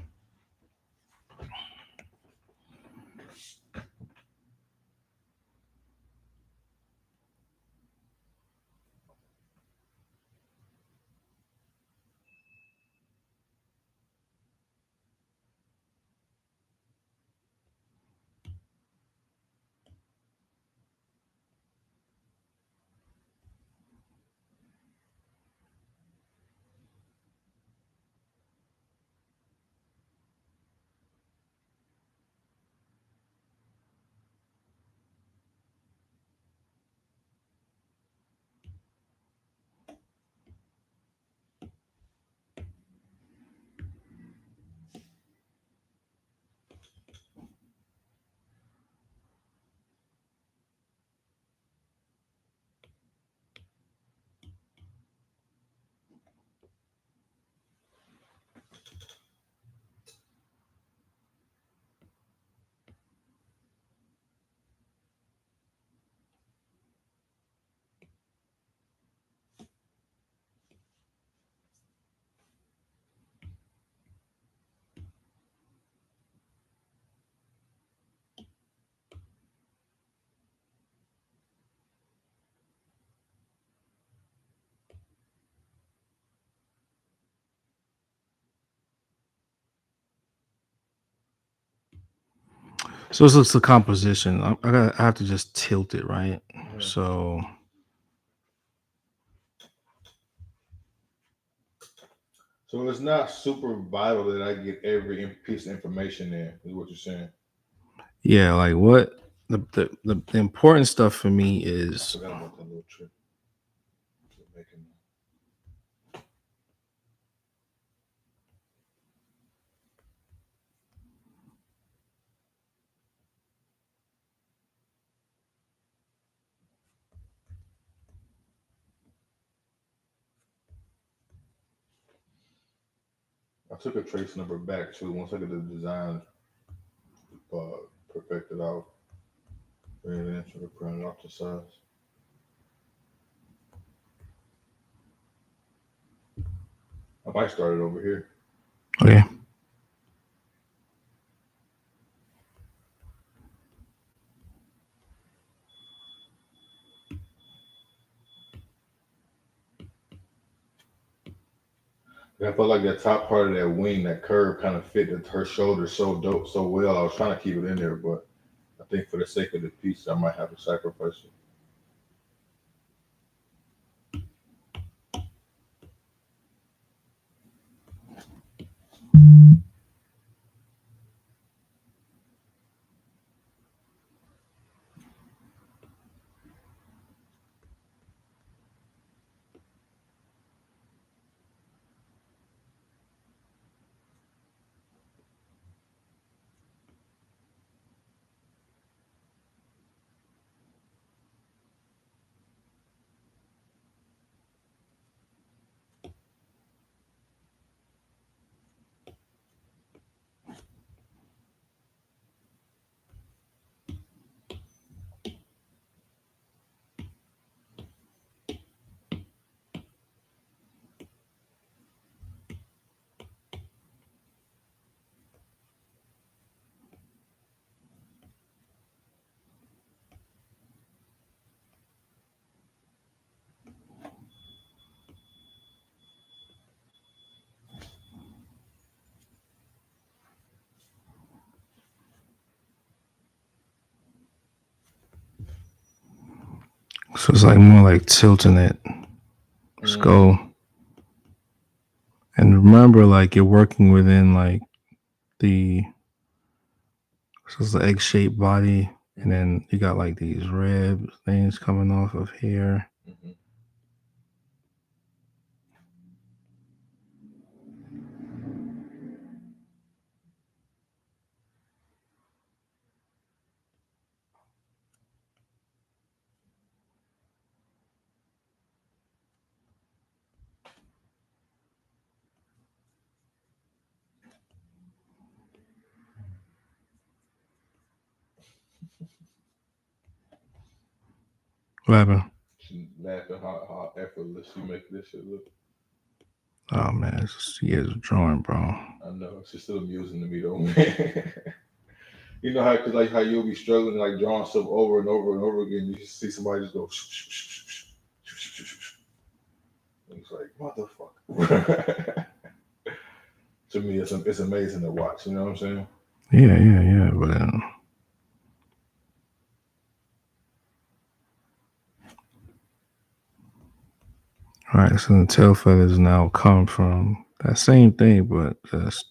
So this looks the composition. I have to just tilt it, right? Yeah. So So it's not super vital that I get every piece of information in, is what you're saying. yeah, like what the important stuff for me I is forgot about that little trick. Making I took a trace number back too. Once I get the design perfected out, bring it in, try to print it off the size. I might start it over here. okay. I felt like that top part of that wing, that curve, kind of fit her shoulder so dope, so well. I was trying to keep it in there, but I think for the sake of the piece, I might have to sacrifice it. So it's like more like tilting it. Let's go. And remember, like you're working within like the so it's the egg shaped body, and then you got like these rib things coming off of here. What happened? She laughing how effortless she make this shit look. Oh man, it's years of drawing, bro. I know it's still amusing to me though, man. You know how, cause like how you'll be struggling like drawing stuff over and over and over again. You just see somebody just go. And it's like motherfucker. To me, it's amazing to watch. You know what I'm saying? Yeah. But all right, so the tail feathers now come from that same thing, but just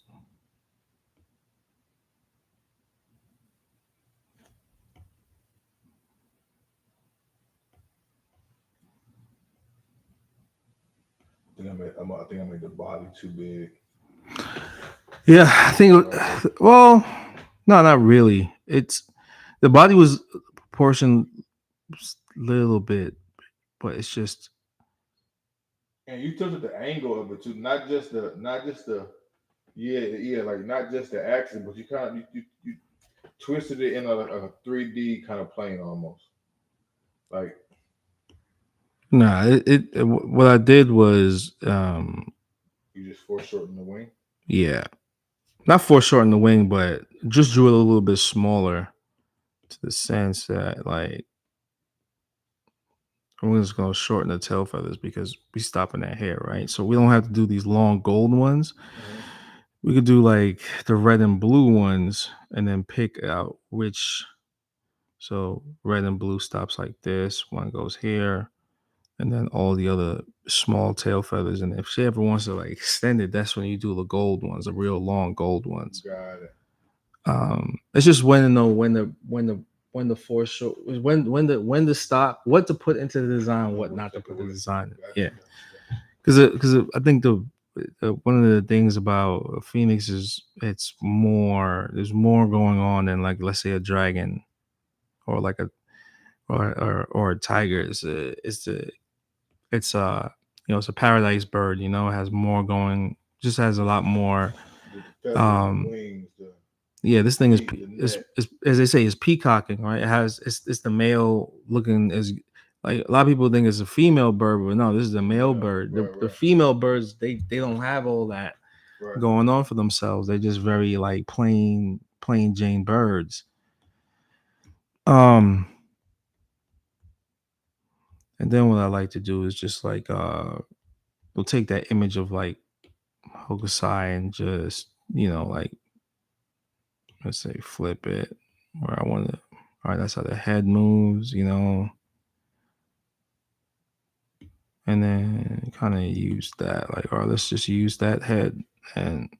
I think I made the body too big. yeah, I think. Well, no, not really. It's the body was proportioned a little bit, but it's just And you took the angle of it too, not just the yeah, like not just the accent, but you kind of you twisted it in a 3D kind of plane almost. Like nah. What I did was you just foreshortened the wing. yeah, not foreshorten the wing, but just drew it a little bit smaller to the sense that like I'm just gonna shorten the tail feathers because we stopping at hair, right? So we don't have to do these long gold ones. We could do like the red and blue ones and then pick out which. So red and blue stops like this. One goes here, and then all the other small tail feathers. And if she ever wants to like extend it, that's when you do the gold ones, the real long gold ones. Got it. It's just when to know when the force when to stop, what to put into the design, what not to put the design. Yeah, because I think the one of the things about Phoenix is there's more going on than like let's say a dragon or like a or a tiger. It's it's a paradise bird. You know, it has more going. Just has a lot more. The feathers, the Um, wings, yeah, this thing the neck. is as they say is peacocking, right? It has it's the male looking as like a lot of people think it's a female bird, but no, this is a male bird. The Right. female birds they don't have all that Right. going on for themselves. They're just very like plain Jane birds. Um, and then what I like to do is just like we'll take that image of like Hokusai and just like let's say flip it where I want to. All right, that's how the head moves, and then kind of use that like, all right, let's just use that head and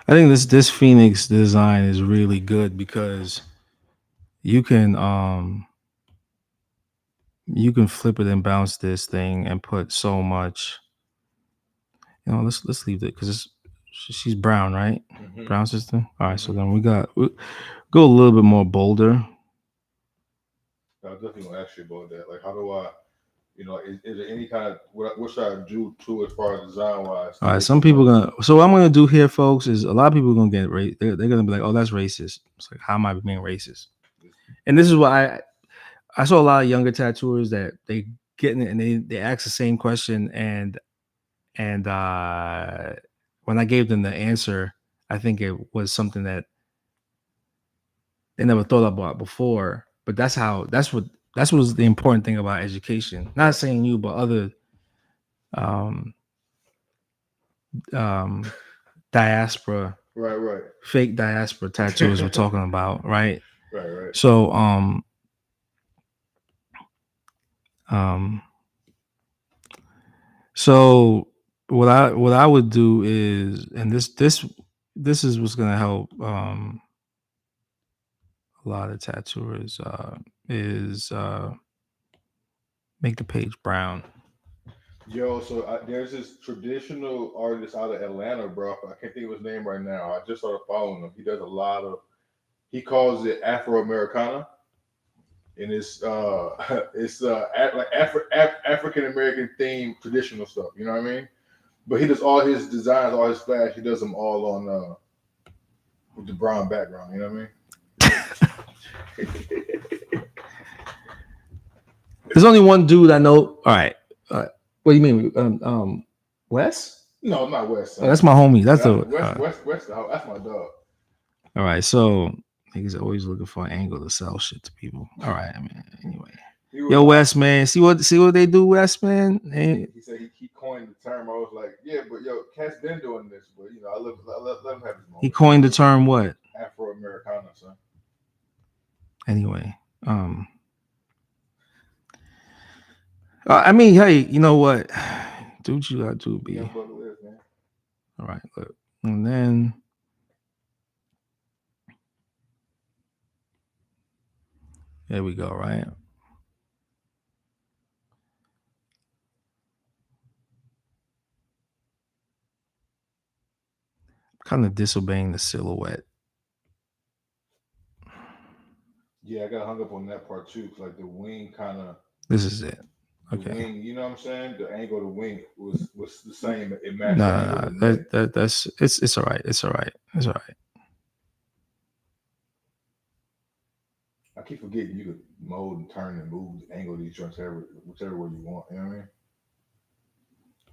I think this Phoenix design is really good because you can you can flip it and bounce this thing and put so much. Let's leave it because she's brown, right? Mm-hmm. Brown sister. All right, so Mm-hmm. then we go a little bit more bolder. I was definitely gonna ask you about that. Like, how do I, is there any kind of what should I do to as far as design wise to All right, make some it people like? gonna. So what I'm gonna do here, folks, is a lot of people gonna get they're gonna be like, "Oh, that's racist." It's like, how am I being racist? And this is why I saw a lot of younger tattooers that they get in it and they ask the same question, and when I gave them the answer, I think it was something that they never thought about before. But that's what's the important thing about education. Not saying you, but other um um diaspora, Right. fake diaspora tattooers we're talking about, right? Right. So um so what I would do is, and this is what's gonna help a lot of tattooers is make the page brown. Yo, so there's this traditional artist out of Atlanta, bro. I can't think of his name right now. I just started following him. He does a lot of. He calls it Afro Americana, and it's like African American themed traditional stuff. You know what I mean? But he does all his designs, all his flash. He does them all on with the brown background. You know what I mean? There's only one dude I know. All right. What do you mean? Wes? No, not West. Oh, that's my homie. That's the West. That's my dog. all right. So niggas always looking for an angle to sell shit to people. All right, I mean, anyway. Yo, Wes, man. See what they do, Wes, man. He said he coined the term. I was like, yeah, but yo, Cat's been doing this, but I let him have his moment. He coined the term what? Afro Americana, son. Anyway, I mean, hey, you know what? Do what you gotta do, B. Yeah, brother Liz, man. All right, look, and then there we go. Right. Kind of disobeying the silhouette. Yeah, I got hung up on that part too. Cause like the wing kind of. This is it. The Okay. wing, you know what I'm saying? The angle of the wing was the same. It matched No, the angle of the neck. that's it's all right. It's all right. It's all right. I keep forgetting you could mold and turn and move the angle of these joints whichever way you want. You know what I mean?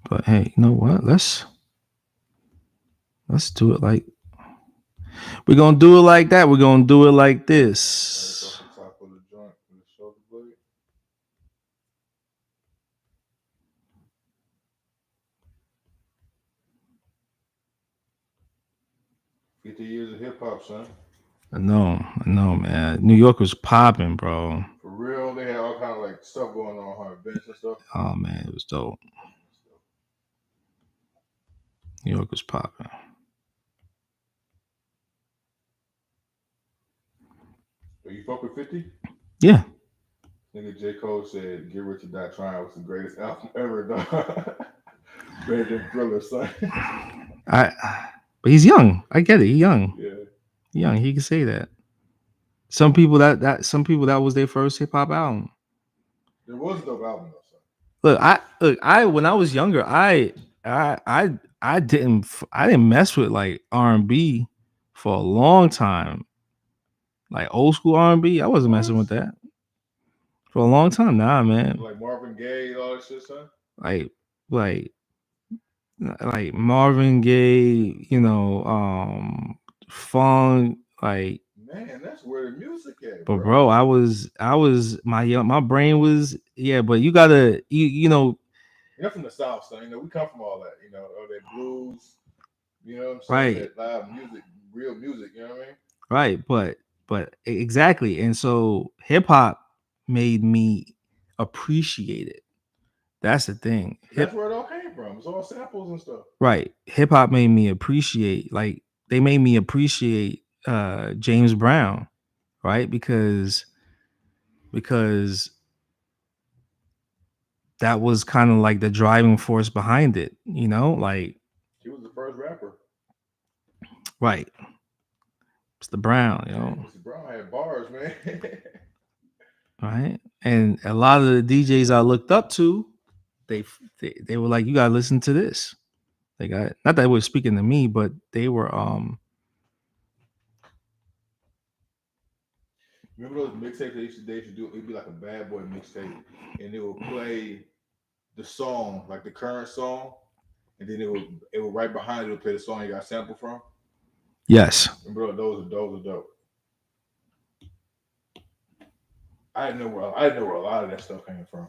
But hey, you know what? Let's do it like we're gonna do it like that. We're gonna do it like this. Off the top of the joint with the shoulder blade. "50 years of hip hop, son." I know, man. New York was popping, bro. For real, they had all kind of like stuff going on, events and stuff. Oh man, it was dope. New York was popping. So you fuck with 50? Yeah. Nigga J. Cole said "Get Rich or Die Trying" was the greatest album ever, dog. Better than Thriller, son. But he's young. I get it. He's young. Yeah. Young. He can say that. Some people that was their first hip hop album. There was a dope album though, son. I when I was younger, I didn't mess with like R&B for a long time. Like old school R&B, I wasn't messing with that for a long time. Nah, man. Like Marvin Gaye, all that shit, son. Like Marvin Gaye, funk, like. Man, that's where the music at, But bro. bro, I was my brain was but you gotta You're from the South, son. We come from all that, all that blues, you know what I'm saying? right. That live music, real music, you know what I mean? Right, but exactly. And so hip hop made me appreciate it. That's the thing. That's where it all came from. It's all samples and stuff. Right. Hip hop made me appreciate, like they made me appreciate James Brown, right? Because that was kind of like the driving force behind it, like He was the first rapper. Right. Mr. Brown, you know. Mr. Brown had bars, man. Right. And a lot of the DJs I looked up to, they were like, you gotta listen to this. They got not that they were speaking to me, but they were Remember those mixtapes they used to do? It'd be like a bad boy mixtape, and it would play the song, like the current song, and then it would right behind it would play the song you got sampled from. yes. Remember those are dope. I didn't know where a lot of that stuff came from.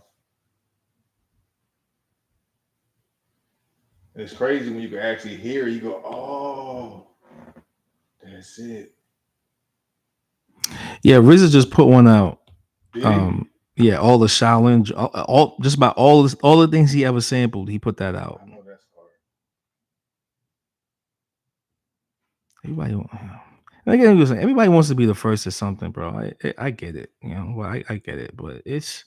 And it's crazy when you can actually hear it, you go, oh, that's it. Yeah, RZA just put one out. Did he? Yeah, all the Shaolin, all just about all the things he ever sampled, he put that out. I know that's hard. Everybody wants to be the first or something, bro. I get it, you know. Well, I get it, but There's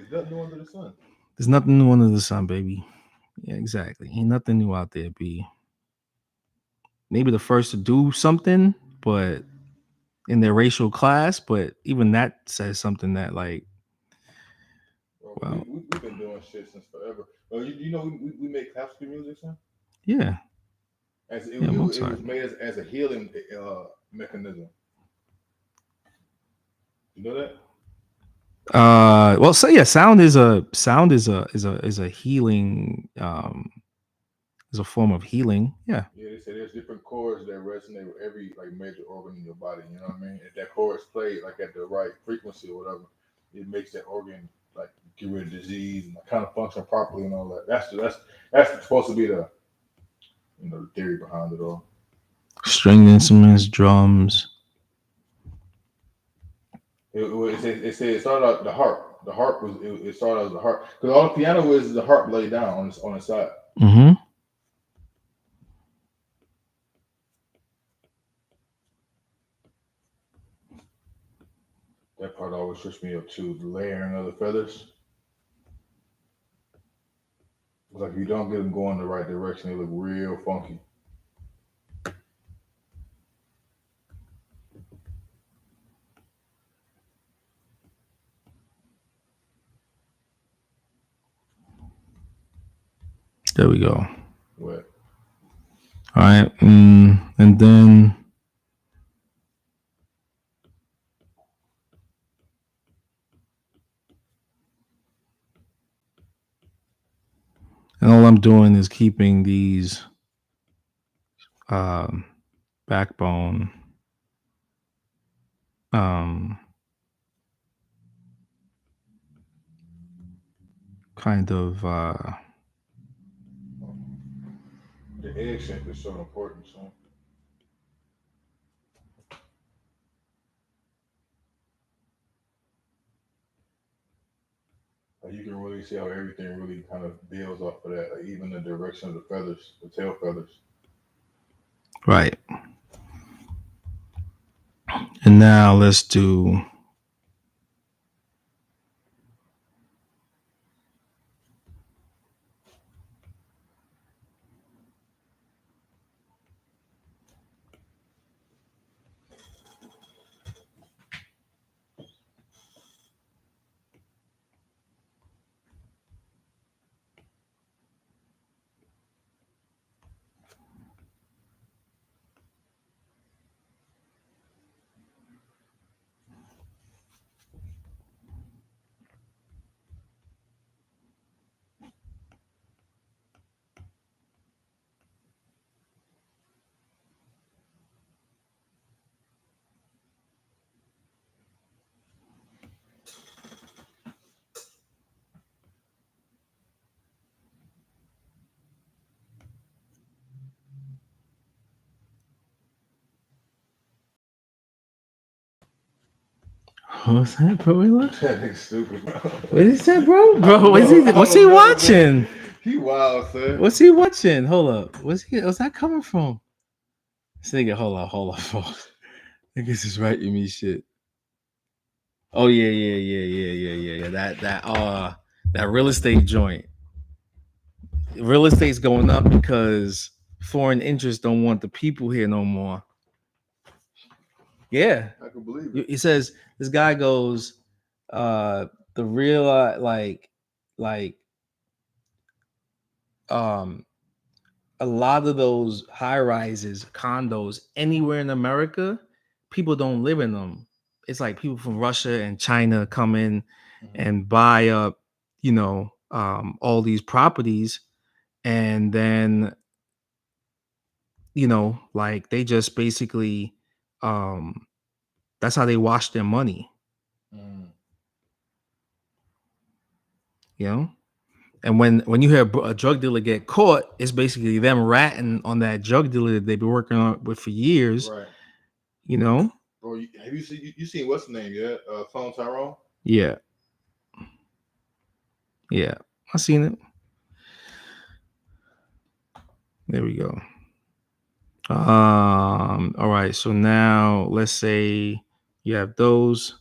nothing new under the sun. there's nothing new under the sun, baby. Yeah, exactly. Ain't nothing new out there, B. Maybe the first to do something, but in their racial class, but even that says something that like, well, we've been doing shit since forever. Well, you know we make classical music, son. Yeah. It was made as a healing mechanism. You know that? Well, so yeah, sound is a healing, is a form of healing. Yeah. Yeah, they say there's different chords that resonate with every like major organ in your body. You know what I mean? If that chord is played like at the right frequency or whatever, it makes that organ like get rid of disease and kind of function properly and all that. That's supposed to be the the theory behind it all. Stringed instruments, drums. It started out the harp. The harp was it started out as the harp because all the piano is the harp laid down on the side. Mm-hmm. That part always trips me up too. The layering of the feathers. Like if you don't get them going the right direction, they look real funky. There we go. What? All right, and then and all I'm doing is keeping these backbone kind of The egg shape is so important. So like you can really see how everything really kind of builds off of that. Like even the direction of the feathers, the tail feathers. right. And now let's do what's that, bro? That nigga's stupid, bro. What is that, bro? Bro, what's he watching? Man. He wild, sir. What's he watching? Hold up. What's that coming from? This nigga, hold up, bro. Niggas is writing me shit. Oh yeah. That real estate joint. Real estate's going up because foreign interests don't want the people here no more. Yeah, I can believe it. he says this guy goes, the real like um a lot of those high rises, condos anywhere in America, people don't live in them. It's like people from Russia and China come in and buy up, all these properties, and then like they just basically, um, that's how they wash their money, Mm. you know. And when you hear a drug dealer get caught, it's basically them ratting on that drug dealer that they've been working on with for years. Right. You know? Bro, have you seen what's the name? Yeah, Phone Tyrone. Yeah. Yeah. I seen it. There we go. All right. So now let's say you have those.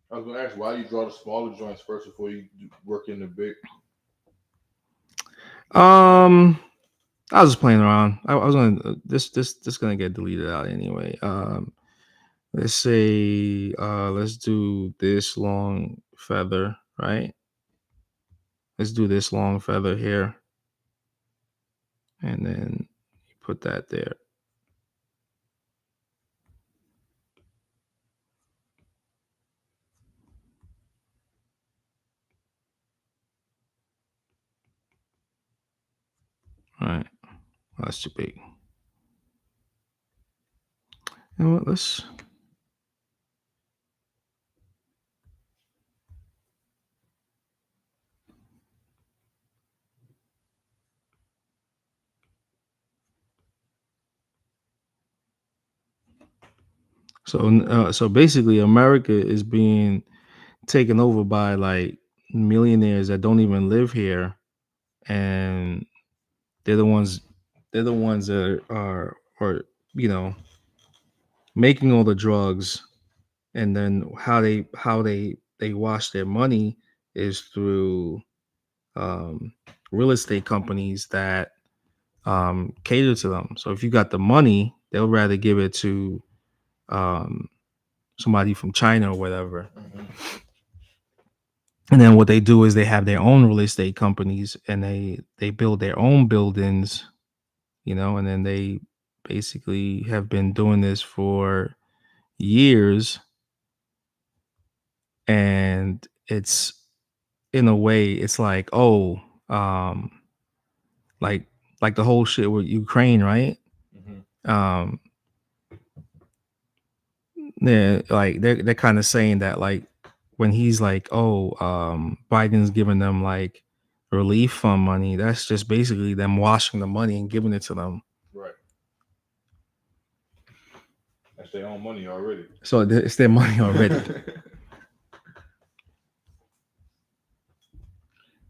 I was gonna ask why you draw the smaller joints first before you work in the big. I was just playing around. I was gonna this gonna get deleted out anyway. Let's say let's do this long feather, right? Let's do this long feather here. And then you put that there. All right. Well, that's too big. You know what? Let's. So basically, America is being taken over by like millionaires that don't even live here, and they're the ones. They're the ones that are making all the drugs, and then how they wash their money is through um, real estate companies that cater to them. So if you got the money, they'll rather give it to um, somebody from China or whatever. Mm-hmm. And then what they do is they have their own real estate companies, and they build their own buildings, and then they basically have been doing this for years. And it's, in a way, it's like, um, like like the whole shit with Ukraine, right? Mm-hmm. Um, yeah, like they're kind of saying that, like, when he's like, Biden's giving them like relief fund money, that's just basically them washing the money and giving it to them. Right. That's their own money already. So it's their money already.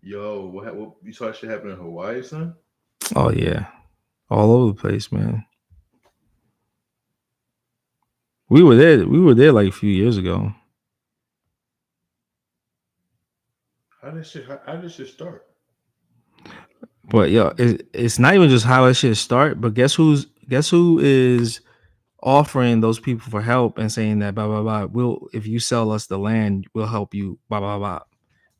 Yo, what you saw that shit happen in Hawaii, son? Oh yeah, all over the place, man. We were there. We were there like a few years ago. How did this shit start? But yo, it's not even just how that shit start. But guess who is offering those people for help and saying that blah blah blah. If you sell us the land, we'll help you. Blah blah blah.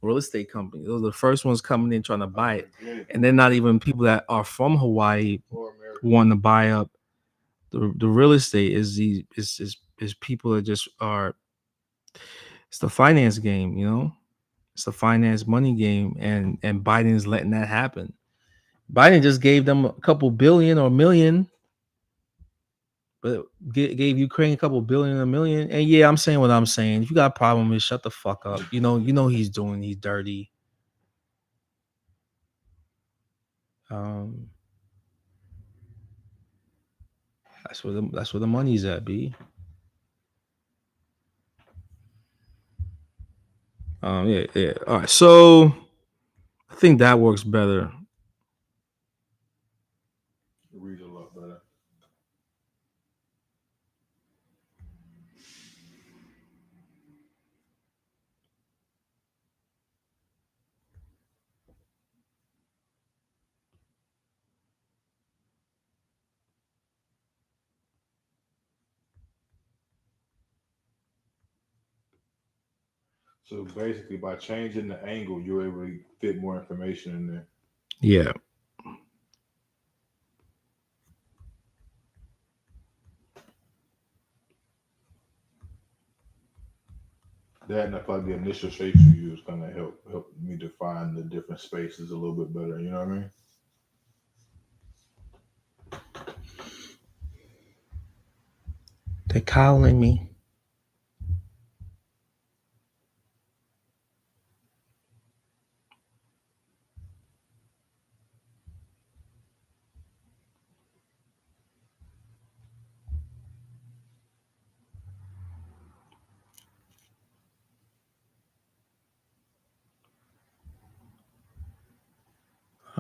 Real estate companies. Those are the first ones coming in trying to buy it, and they're not even people that are from Hawaii Or America. wanting to buy up the real estate. Is people that just are. It's the finance game, It's the finance money game, and Biden's letting that happen. Biden just gave them a couple billion or million, but gave Ukraine a couple billion or million. And yeah, I'm saying what I'm saying. If you got a problem with, shut the fuck up. You know he's dirty. Um, that's where the money's at, B. Yeah. All right, so I think that works better. It reads a lot better. So basically, by changing the angle, you're able to fit more information in there. Yeah. That and I feel like the initial shapes you use kind of help me define the different spaces a little bit better. You know what I mean? They're calling me.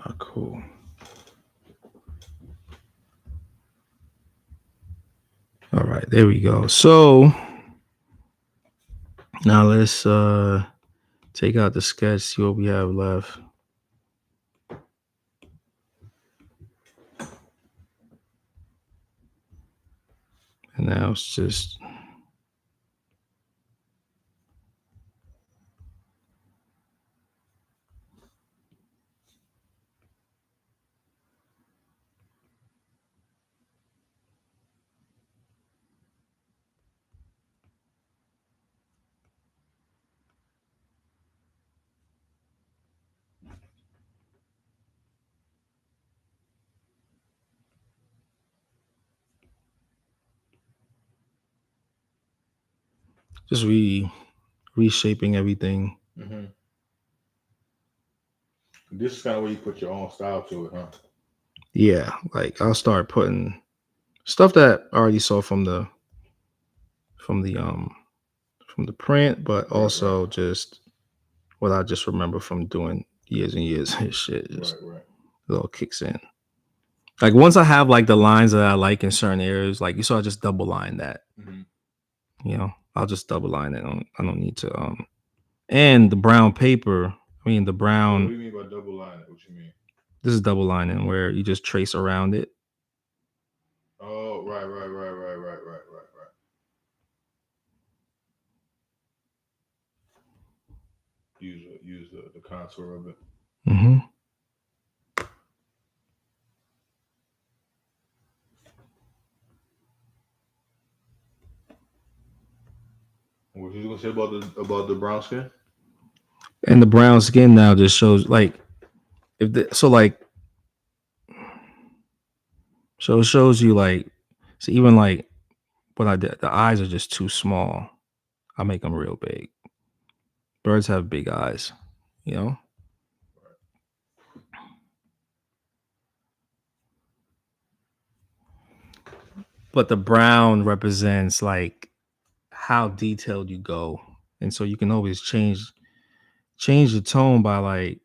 Oh, cool. All right, there we go. So now let's take out the sketch, see what we have left. And now it's just just reshaping everything. Mm-hmm. This is kind of where you put your own style to it, huh? Yeah, like I'll start putting stuff that I already saw from the from the print, but also just what I just remember from doing years and years of shit. Just Right. little kicks in. Like once I have like the lines that I like in certain areas, like you saw, I just double line that. Mm-hmm. You know, I'll just double line it. I don't need to. And the brown paper. I mean, the brown. What do you mean by double line? What you mean? This is double lining where you just trace around it. Oh, right. Use the contour of it. Mm-hmm. What you gonna say about the brown skin? And the brown skin now just shows like if the, so like so it shows you like so even like what I did, the eyes are just too small. I make them real big. Birds have big eyes, you know. But the brown represents like how detailed you go, and so you can always change the tone by like.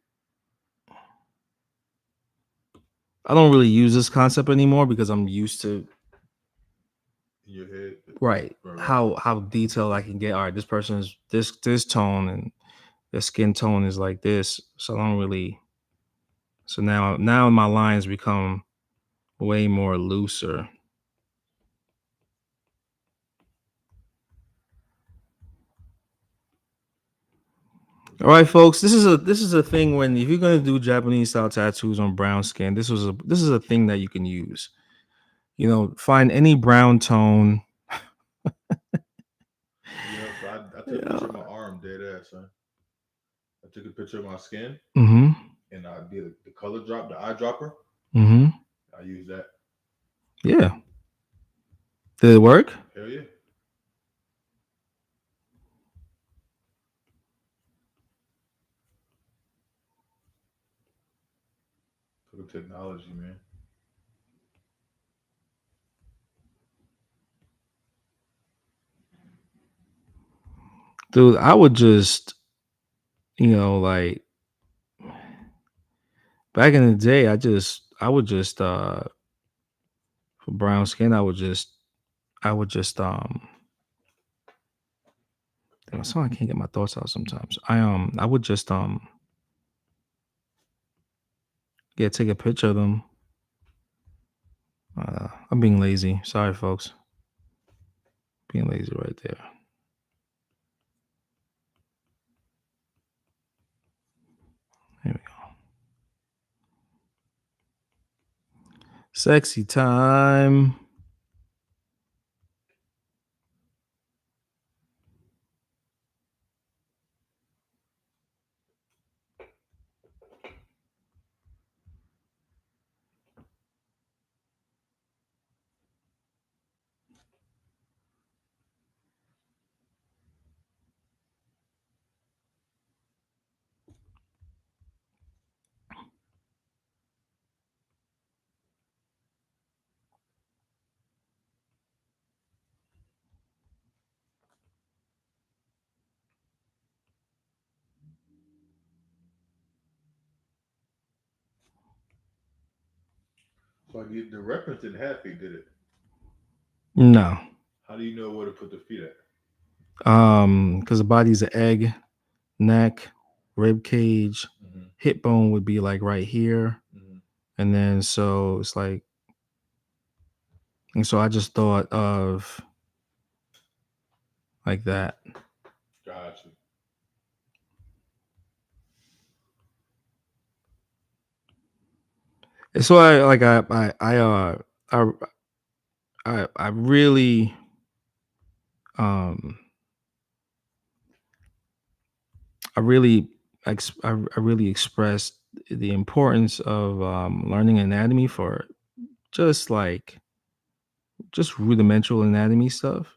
I don't really use this concept anymore because I'm used to In your head, right. How detailed I can get. All right, this person's this tone and their skin tone is like this, so I don't really. So now my lines become way more looser. All right, folks. This is a thing when if you're gonna do Japanese style tattoos on brown skin, this is a thing that you can use. You know, find any brown tone. You know, so I took a picture of my arm, dead ass, son. I took a picture of my skin, Mm-hmm. and I did the color drop, the eyedropper. Mm-hmm. I used that. Yeah. Did it work? Hell yeah. For the technology, man. Dude, I would just, like back in the day, I would just for brown skin, I would just damn, so I can't get my thoughts out sometimes. I would just yeah, take a picture of them. I'm being lazy. Sorry, folks. Being lazy right there. Sexy time. So the reference didn't have feet, did it? No. How do you know where to put the feet at? Because the body's an egg, neck, rib cage, Mm-hmm. hip bone would be like right here. Mm-hmm. And then so it's like, and so I just thought of like that. Gotcha. It's why like I I really um I really I really expressed the importance of learning anatomy for just like just rudimental anatomy stuff,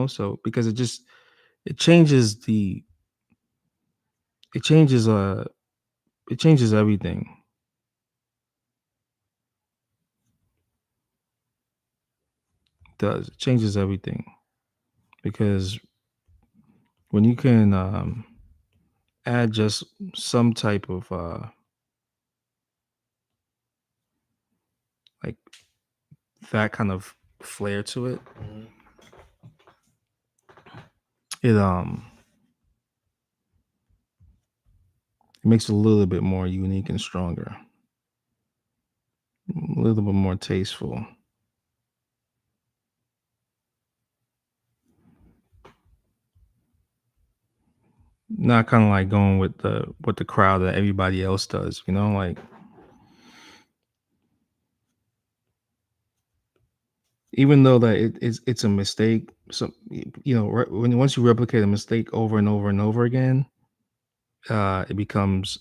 so because it changes the it changes it changes everything. It does. It changes everything because when you can add just some type of like that kind of flair to it, Mm-hmm. it it makes it a little bit more unique and stronger, a little bit more tasteful. Not kind of like going with the crowd that everybody else does, like even though that it's a mistake. So when once you replicate a mistake over and over and over again, it becomes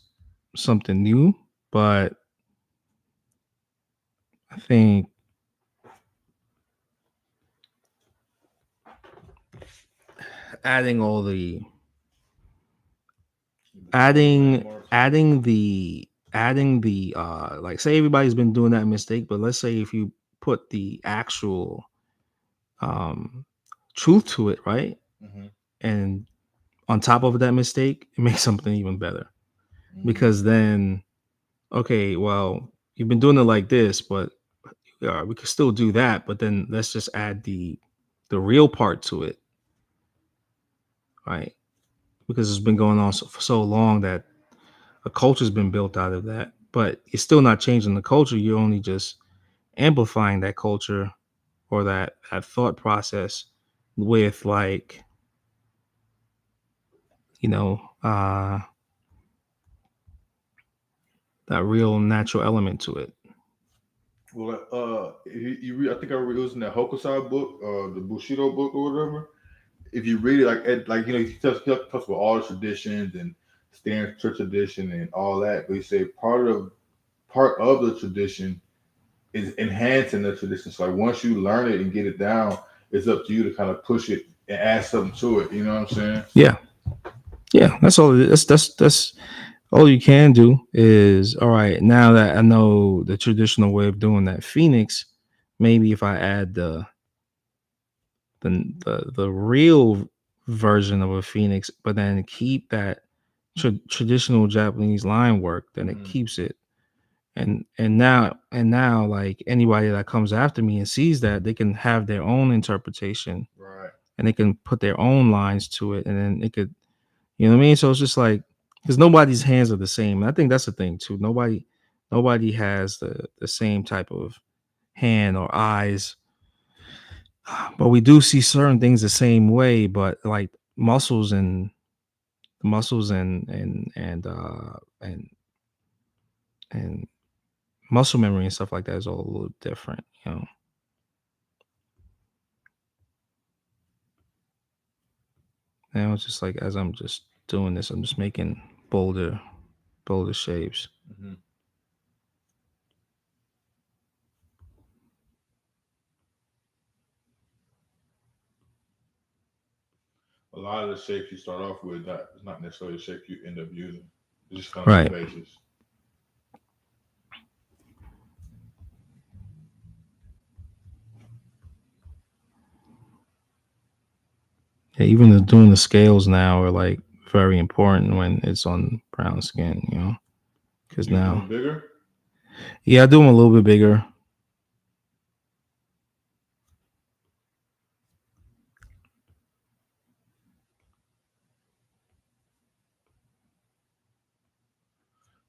something new. But I think adding all the adding adding the like say everybody's been doing that mistake, but let's say if you put the actual um truth to it, right? Mm-hmm. And on top of that mistake, it makes something even better. Mm-hmm. Because then, okay, well, you've been doing it like this, but we could still do that. But then let's just add the real part to it, right? Because it's been going on for so long that a culture's been built out of that. But you're still not changing the culture. You're only just amplifying that culture or that thought process with like you know uh that real natural element to it. Well, I think I read it was in that Hokusai book, the Bushido book or whatever. If you read it, like he talks about all the traditions and stands church tradition and all that, but he said part of the tradition is enhancing the tradition. So like once you learn it and get it down, it's up to you to kind of push it and add something to it. You know what I'm saying? Yeah, yeah. That's all. That's all you can do is all right. Now that I know the traditional way of doing that Phoenix, maybe if I add the real version of a Phoenix, but then keep that traditional Japanese line work, then it Mm-hmm. keeps it. And now like anybody that comes after me and sees that, they can have their own interpretation Right. and they can put their own lines to it, and then it could, you know what I mean? So it's just like because nobody's hands are the same. And I think that's the thing too. Nobody has the same type of hand or eyes, but we do see certain things the same way. But like muscles and muscle memory and stuff like that is all a little different, you know. Now it's just like as I'm just doing this, I'm just making bolder shapes. Mm-hmm. A lot of the shapes you start off with, that is not necessarily the shape you end up using. It's just kind of Right. the basis. Yeah, even doing the scales now are like very important when it's on brown skin, you know. Because You do now, them bigger? yeah, I do them a little bit bigger.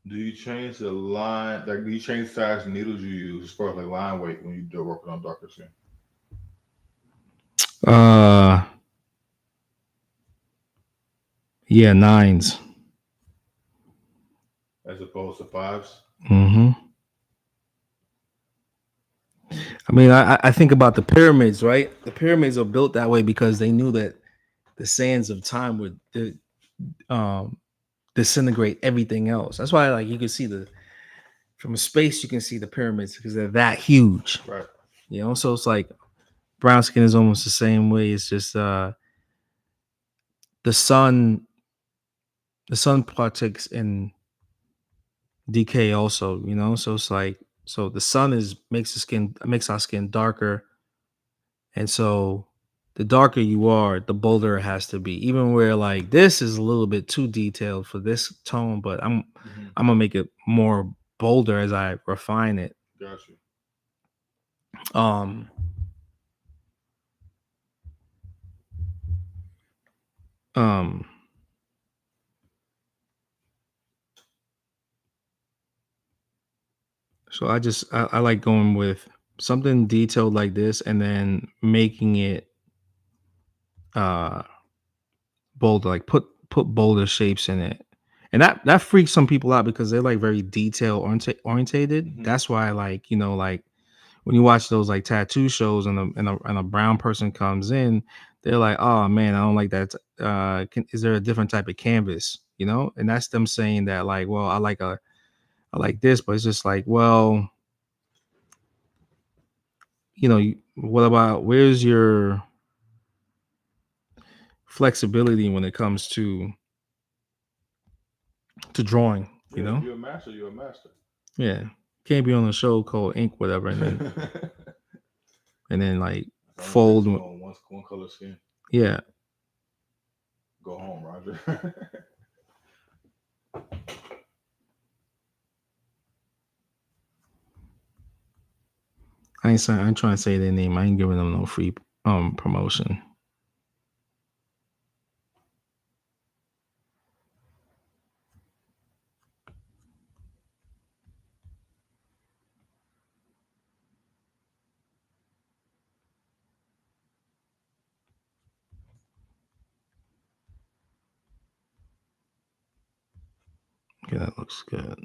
Do you change the line? Like, do you change the size of needles you use as far as like line weight when you do working on darker skin? Uh, yeah, 9s. As opposed to 5s? Mm-hmm. I mean, I think about the pyramids, right? The pyramids are built that way because they knew that the sands of time would um, disintegrate everything else. That's why, like, you can see from space, you can see the pyramids because they're that huge. Right. You know, so it's like brown skin is almost the same way. It's just the sun. The sun partakes in decay also. You know, so it's like the sun makes our skin darker, and so the darker you are, the bolder it has to be. Even where like this is a little bit too detailed for this tone, but Mm-hmm. I'm gonna make it more bolder as I refine it. Got you. Um, um, so I like going with something detailed like this and then making it uh bolder, like put bolder shapes in it. And that freaks some people out because they're like very detail orientated. Mm-hmm. That's why like, you know, like when you watch those like tattoo shows and a brown person comes in, they're like, oh man, I don't like that. Is there a different type of canvas? You know, and that's them saying that like, well, I like this, but it's just like, well, you know, what about where's your flexibility when it comes to drawing? You Yeah, if know, you're a master, you're a master. yeah, can't be on a show called Ink, whatever, and then like I don't fold. think so on one color skin. Yeah, Go home, Roger. I ain't trying to say their name. I ain't giving them no free promotion. Okay, that looks good.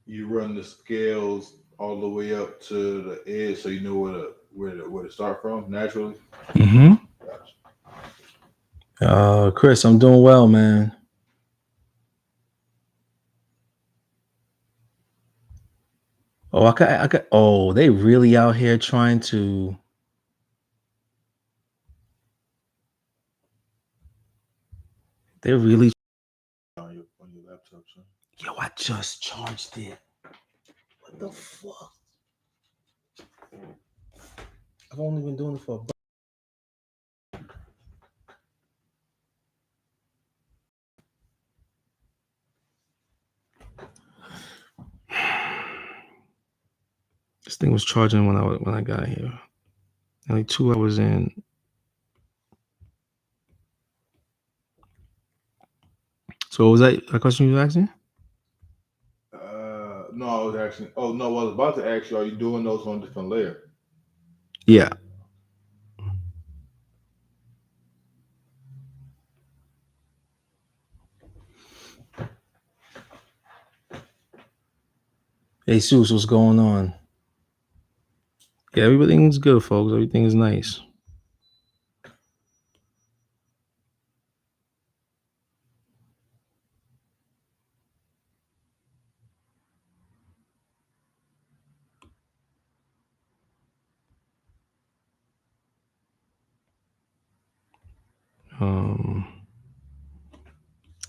you run the scales all the way up to the edge, so you know where to start from naturally. Mm-hmm. Gotcha. Chris, I'm doing well, man. Oh, I got. Oh, they really out here trying to. They're really. On your laptop, son. Yo, I just charged it. What the fuck? I've only been doing it for. This thing was charging when I got here. Only 2 hours in. So what was that a question you were asking? No, I was asking. Oh no, I was about to ask you. Are you doing those on a different layer? Yeah. Hey, Sus, what's going on? Yeah, everything's good, folks. Everything is nice.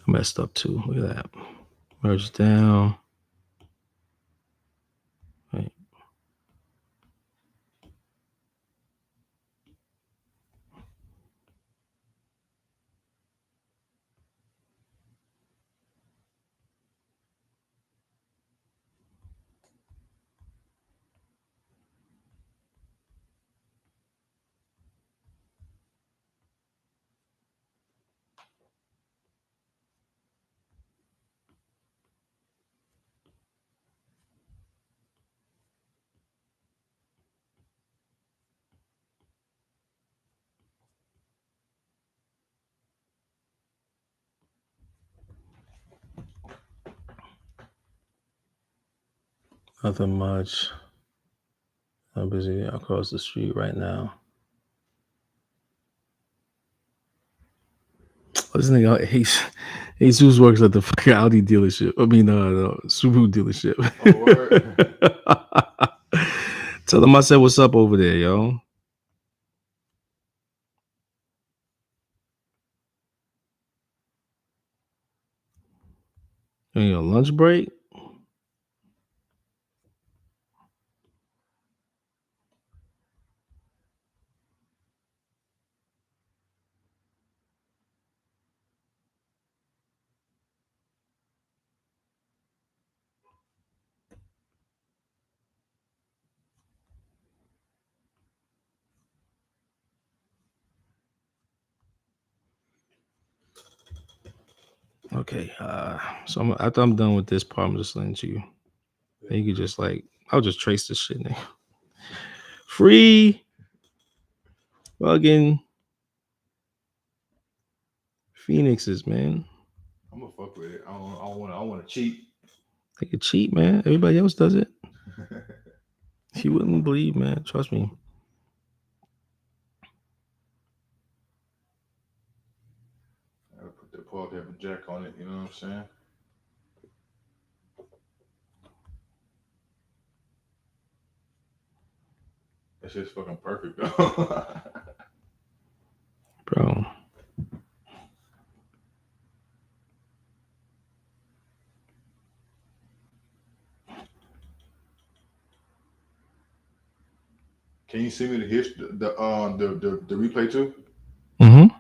I messed up too. Look at that. Merge down. Right. Nothing much. I'm busy across the street right now. This nigga, Jesus works at the fucking Audi dealership. I mean, the Subaru dealership. Oh, word. Tell him I said what's up over there, yo. You need a lunch break? Okay. So after I'm done with this part, I'm just letting you. Then you could just I'll just trace this shit now. Free fucking Phoenixes, man. I'm gonna fuck with it. I want to cheat. They could cheat, man. Everybody else does it. You wouldn't believe, man. Trust me. I gotta put the Paul Kevin Jack on it. You know what I'm saying? That shit's fucking perfect, though. Bro. Can you send me the history, the replay too? Mm-hmm.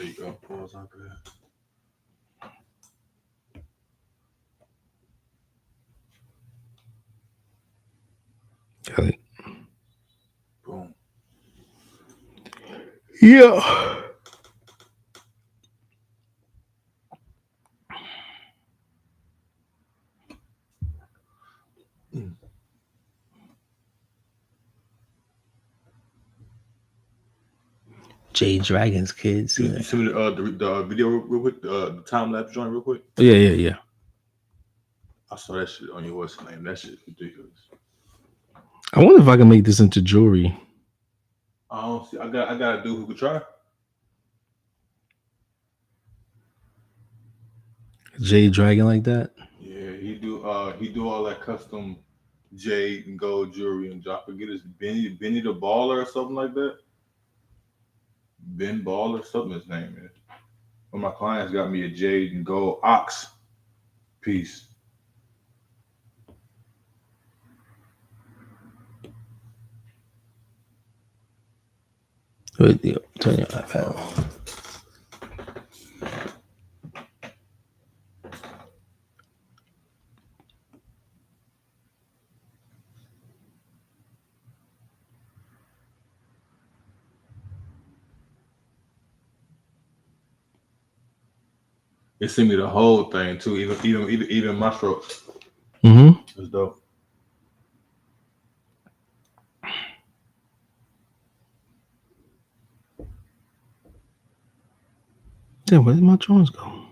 you go. Pause out there. Got it. Boom. Yeah. J Dragons kids. You send me the video real quick, the time lapse joint real quick. Yeah. I saw that shit on your what's name. That shit's ridiculous. I wonder if I can make this into jewelry. I don't see. I got a dude who could try. J Dragon like that. Yeah, he do all that custom jade and gold jewelry and I forget his Benny the Baller or something like that. Ben Baller, something his name is. One of my clients got me a jade and gold ox piece. Turn your iPad on. They sent me the whole thing too, even my strokes. Mm-hmm. It's dope. Yeah, where did my drawings go?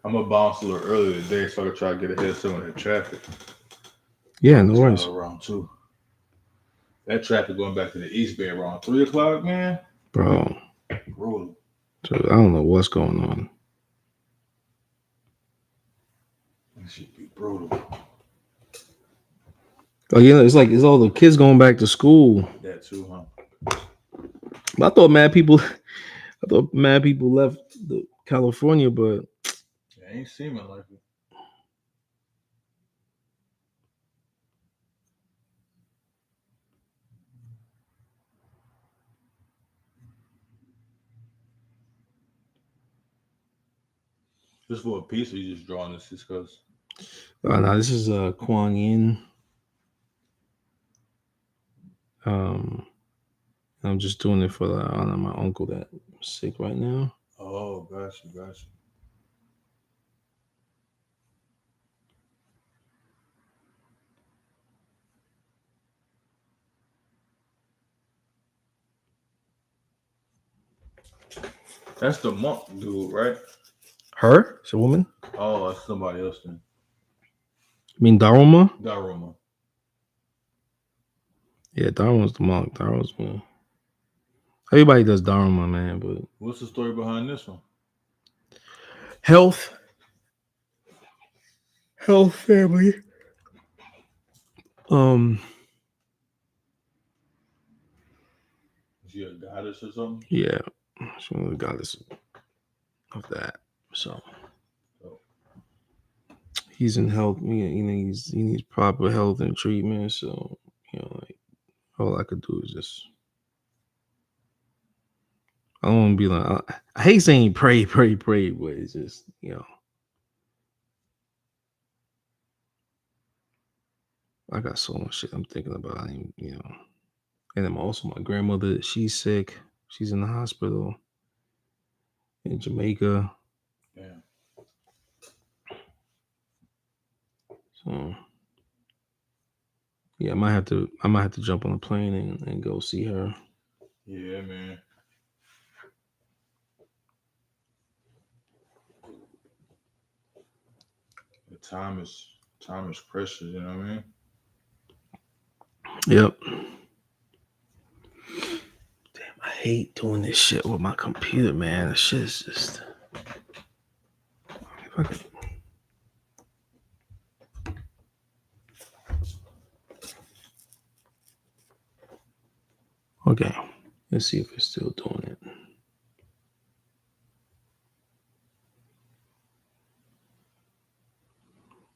I'm gonna bounce a little earlier today so I can try to get ahead of some of that traffic. Yeah, no worries. Around 2. That traffic going back to the East Bay around 3 o'clock, man. Bro. Brutal. So I don't know what's going on. That should be brutal. Oh, you know, it's all the kids going back to school. That too, huh? I thought mad people left California, but It ain't seeming like it. Just for a piece, or you just drawing this just because? no, this is Kuan Yin. I'm just doing it for my uncle that's sick right now. Oh, gotcha. That's the monk dude, right? Her? It's a woman? Oh, that's somebody else then. You mean Daruma? Daruma. Yeah, Daruma's the monk. Daruma's one. Everybody does Daruma, man, but What's the story behind this one? health, family. Is she a goddess or something? Yeah, she's one of the goddess of that. So he's in health. You know, he needs proper health and treatment. So like all I could do is just. I don't want to be like I hate saying pray, but it's just I got so much shit I'm thinking about. And then also my grandmother, she's sick. She's in the hospital in Jamaica. Yeah. So yeah, I might have to jump on a plane and go see her. Yeah, man. The time is precious, you know what I mean? Yep. Damn, I hate doing this shit with my computer, man. The shit is just Okay, let's see if it's still doing it.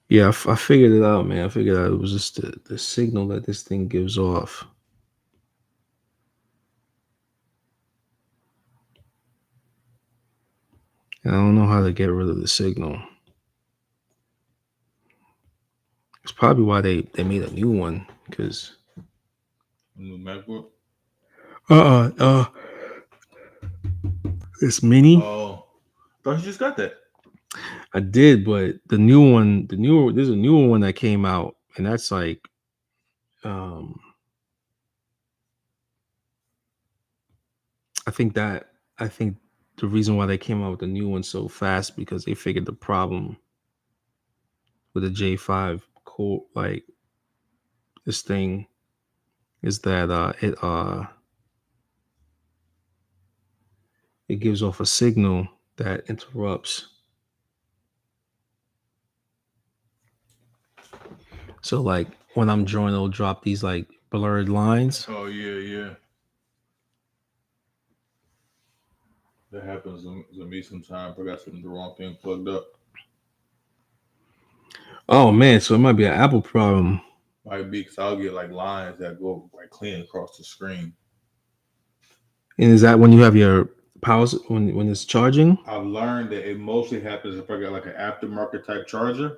Yeah, I figured it out, man. I figured out it was just the signal that this thing gives off. And I don't know how to get rid of the signal. It's probably why they made a new one, because New MacBook. this mini. Oh, thought you just got that. I did, but there's a newer one that came out, and that's like, I think the reason why they came out with the new one so fast because they figured the problem with the J5 core, like this thing, is that it gives off a signal that interrupts. So like when I'm drawing, it'll drop these like blurred lines. Oh yeah. That happens to me sometimes. I got the wrong thing plugged up. Oh man, so it might be an Apple problem. Might be because I'll get like lines that go like clean across the screen. And is that when you have your power when it's charging? I've learned that it mostly happens if I got like an aftermarket type charger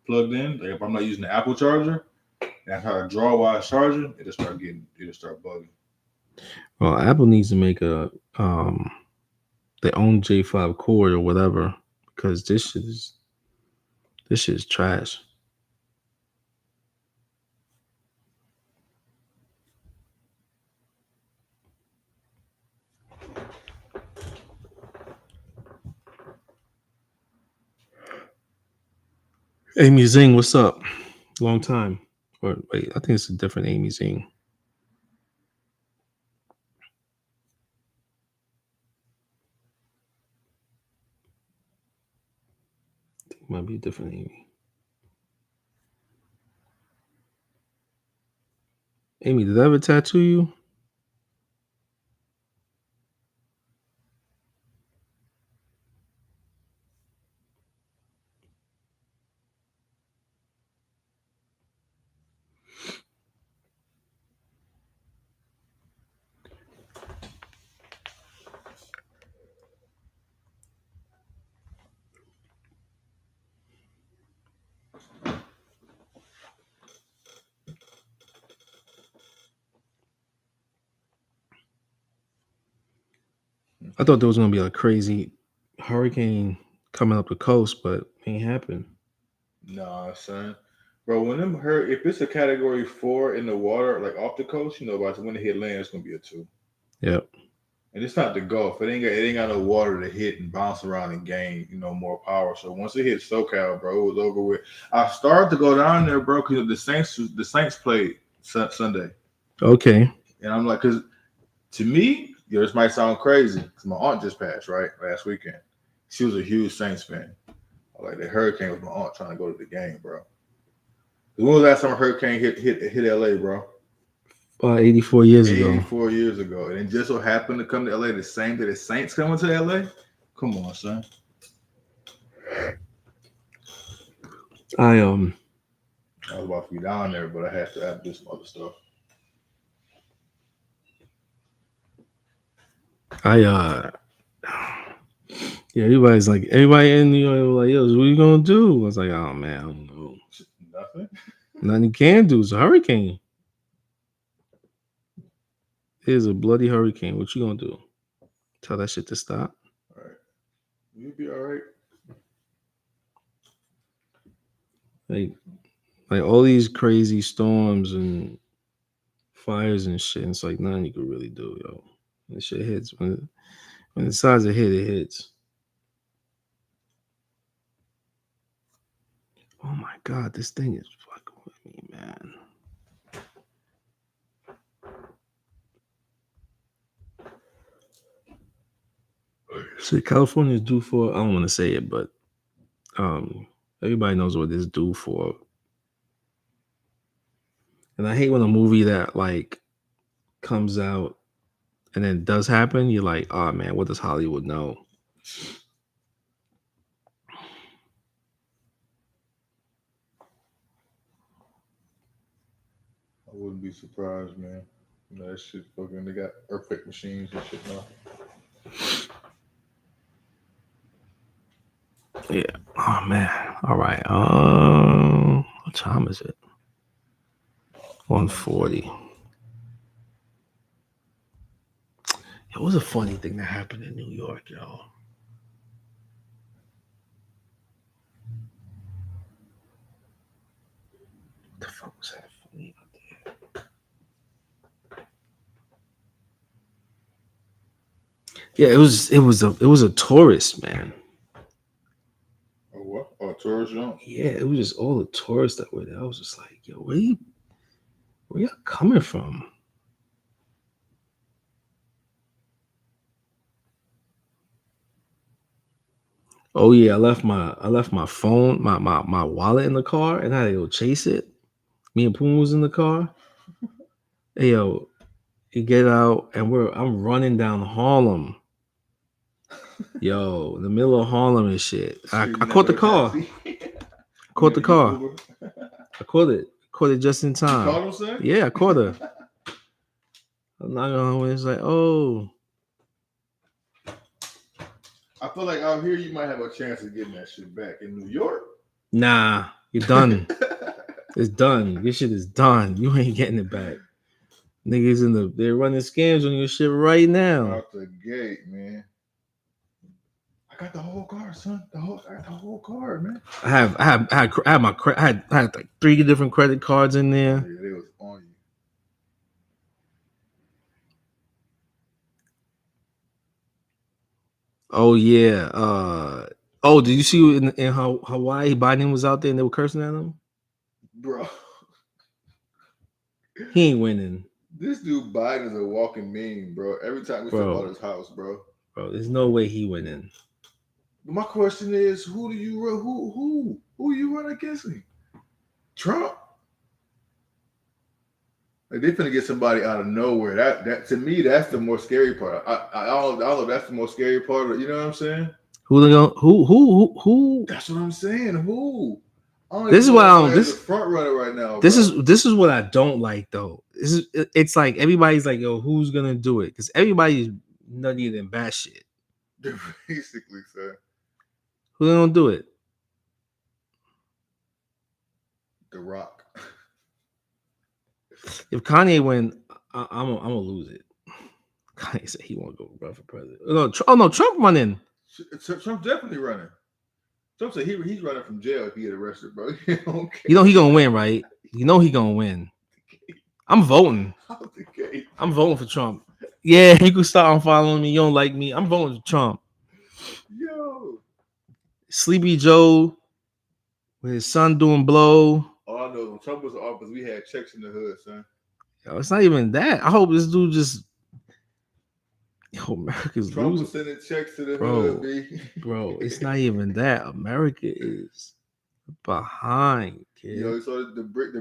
plugged in. Like if I'm not using the Apple charger and I try to draw while it's charging, it'll start bugging. Well, Apple needs to make a their own J5 cord or whatever, because this shit is trash. Amy Zing, what's up? Long time. Or wait, I think it's a different Amy Zing. I think it might be a different Amy. Amy, did I ever tattoo you? I thought there was gonna be a crazy hurricane coming up the coast, but it ain't happened. Nah, son. Bro, if it's a category 4 in the water, like off the coast, by when it hit land, it's gonna be a 2. Yep. And it's not the Gulf. It ain't got no water to hit and bounce around and gain, more power. So once it hit SoCal, bro, it was over with. I started to go down there, bro, because the Saints played Sunday. Okay. And I'm like, because to me, this might sound crazy, because my aunt just passed, right, last weekend. She was a huge Saints fan. Like the hurricane was my aunt trying to go to the game, bro. When was the last time a hurricane hit LA, bro? 84 years ago. 84 years ago. And it just so happened to come to LA the same day the Saints coming to LA? Come on, son. I was about to be down there, but I had to do some other stuff. Yeah, everybody in New York was like, yo, what are you gonna do? I was like, oh man, I don't know. Nothing. Nothing you can do. It's a hurricane. It's a bloody hurricane. What you gonna do? Tell that shit to stop? All right. You'll be all right. Like all these crazy storms and fires and shit. It's like nothing you can really do, yo. This shit hits when it decides to hit, it hits. Oh my god, this thing is fucking with me, man. So California is due for, I don't want to say it, but everybody knows what it's due for. And I hate when a movie that like comes out and then it does happen, you're like, oh man, what does Hollywood know? I wouldn't be surprised, man. You know, that shit fucking, they got earthquake machines and shit now. Yeah. Oh man. All right. What time is it? 1:40. It was a funny thing that happened in New York, yo. What the fuck was that funny out there? Yeah, it was a tourist, man. Oh, what? Oh, tourist jump? Yeah, it was just all the tourists that were there. I was just like, yo, where y'all coming from? Oh yeah, I left my phone, my wallet in the car, and I had to go chase it. Me and Puma was in the car. Hey yo, you get out, and I'm running down Harlem. Yo, in the middle of Harlem and shit. I caught the car. Caught the car. I caught it. Caught it just in time. You caught him, son? Yeah, I caught her. I'm not gonna. It's like, oh. I feel like out here you might have a chance of getting that shit back. In New York, Nah, you're done. It's done. Your shit is done. You ain't getting it back. Niggas they're running scams on your shit right now. out the gate, man. I got the whole car, son. I got the whole car, man. I had like 3 different credit cards in there. Yeah, they was on you. Oh yeah. Oh, did you see in Hawaii Biden was out there and they were cursing at him? Bro. He ain't winning. This dude Biden is a walking meme, bro. Every time we talk about his house, bro. Bro, there's no way he winning. My question is, who you run against him? Trump? Like they finna get somebody out of nowhere. That to me, that's the more scary part. I don't know. That's the most scary part. You know what I'm saying? Who? That's what I'm saying. Who? This is what I don't. This front runner right now. This is what I don't like though. It's like everybody's like, yo, who's gonna do it? Because everybody's nuttier than bad shit. Basically, sir. Who gonna do it? The Rock. If Kanye win, I'm gonna lose it. Kanye said he won't go run for president. No, Trump running. Trump's definitely running. Trump said he's running from jail if he get arrested, bro. You know he gonna win, right? You know he gonna win. I'm voting. I'm voting for Trump. Yeah, you can start unfollowing me. You don't like me. I'm voting for Trump. Yo. Sleepy Joe with his son doing blow. All I know when Trump was in office, we had checks in the hood, son. Yo, it's not even that. I hope this dude just. Yo, America's Trump losing. was sending checks to the hood, B. Bro, it's not even that. America is behind, kid. Yo, so the bricks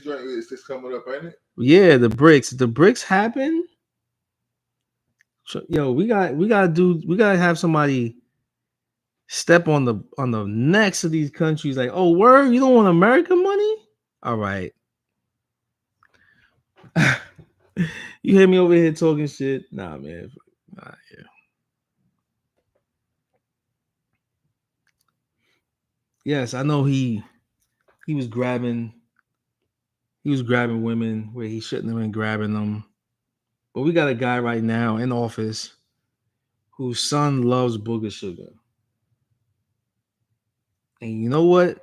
joint is just coming up, ain't it? Yeah, the bricks. The bricks happen. Yo, we gotta have somebody step on the necks of these countries. Like, oh, word, you don't want American money? All right. You hear me over here talking shit? Nah, man. Nah, yeah. Yes, I know he was grabbing women where he shouldn't have been grabbing them. But we got a guy right now in office whose son loves booger sugar. And you know what?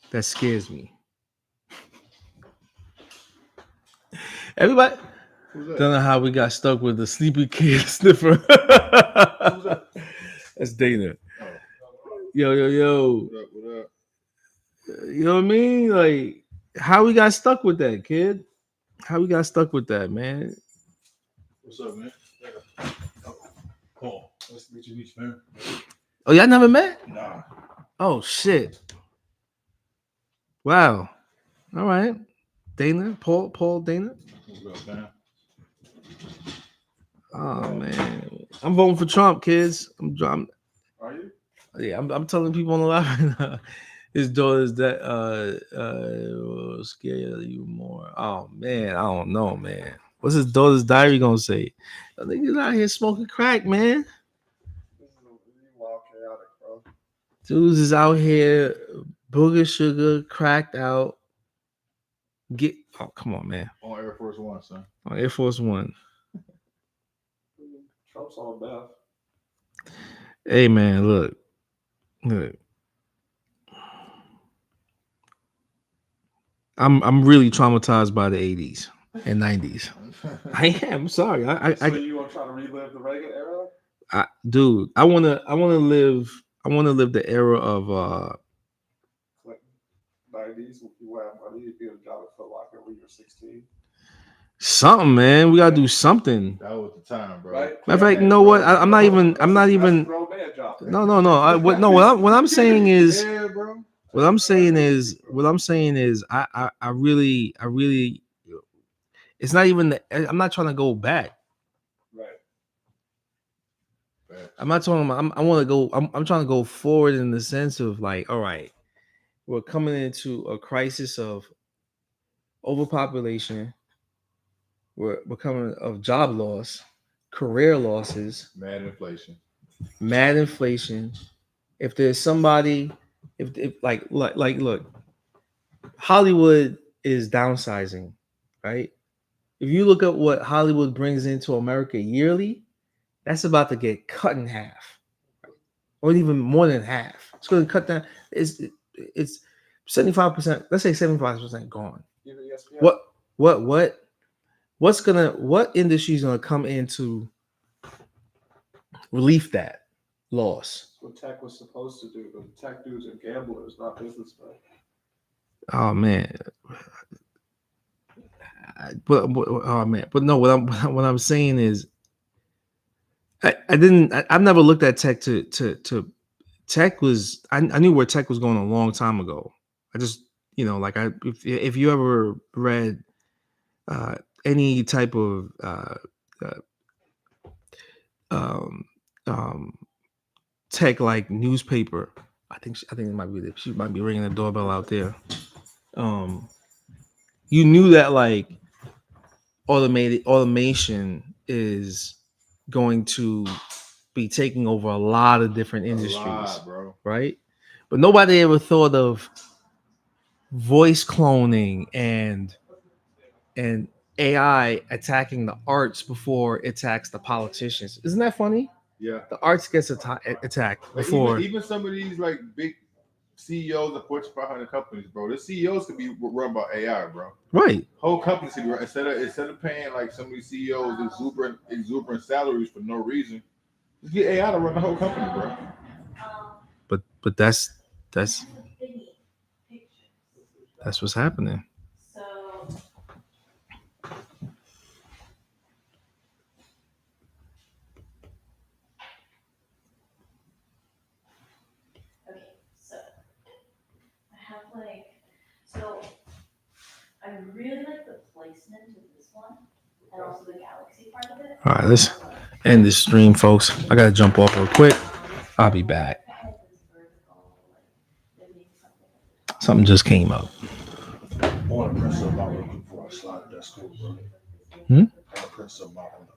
That scares me. Everybody don't know how we got stuck with the sleepy kid sniffer. That's Dana. Yo. What up? You know what I mean? Like, how we got stuck with that, kid? How we got stuck with that, man? What's up, man? Paul, nice to meet you, man. Oh, y'all never met? Nah. Oh, shit. Wow. All right. Dana, Paul, Dana. What's up, man? Oh man, I'm voting for Trump, kids. Are you? Yeah, I'm telling people on the live. His daughter's that will scare you more. Oh man, I don't know, man. What's his daughter's diary gonna say? I think he's out here smoking crack, man. Dudes is out here booger sugar, cracked out. Come on, man. On Air Force One, son. On Air Force One. Trump's on Beth. Hey man, look. I'm really traumatized by the 80s and 90s. I am sorry. So you want to try to relive the Reagan era? Dude, I wanna live the era of 90s. You have money, you get a job at Foot Locker when you're 16. something, man. We gotta do something. That was the time, bro. Right? Matter of fact, you know what? I'm not even. No. What I'm saying is. Yeah, bro. What I'm saying is. I really. It's not even. I'm not trying to go back. Right. I'm not talking about. I want to go. I'm trying to go forward in the sense of like, all right, we're coming into a crisis of overpopulation. We're coming of job loss, career losses, mad inflation. If there's somebody, if like look, Hollywood is downsizing, right? If you look at what Hollywood brings into America yearly, that's about to get cut in half, or even more than half. It's going to cut down. It's 75%. Let's say 75% gone. What industry is gonna come in to relieve that loss? That's what tech was supposed to do, but tech dudes are gamblers, not businessmen. Oh man. But oh man. But no, what I'm saying is I've never looked at tech to tech was I knew where tech was going a long time ago. I just like if you ever read any type of um, tech like newspaper, I think it might be she might be ringing the doorbell out there. You knew that like automation is going to be taking over a lot of different industries, bro. Right? But nobody ever thought of voice cloning and AI attacking the arts before it attacks the politicians. Isn't that funny? Yeah. The arts gets attacked before. Even some of these like big CEOs of Fortune 500 companies, bro. The CEOs could be run by AI, bro. Right. Whole companies could be run instead of paying like some of these CEOs exuberant salaries for no reason. Just get AI to run the whole company, bro. But that's what's happening. I really like the placement of this one and also the galaxy part of it. All right, let's end this stream, folks. I gotta jump off real quick. I'll be back. Something just came up. I want to print some out before I slide that school, bro. I print some out.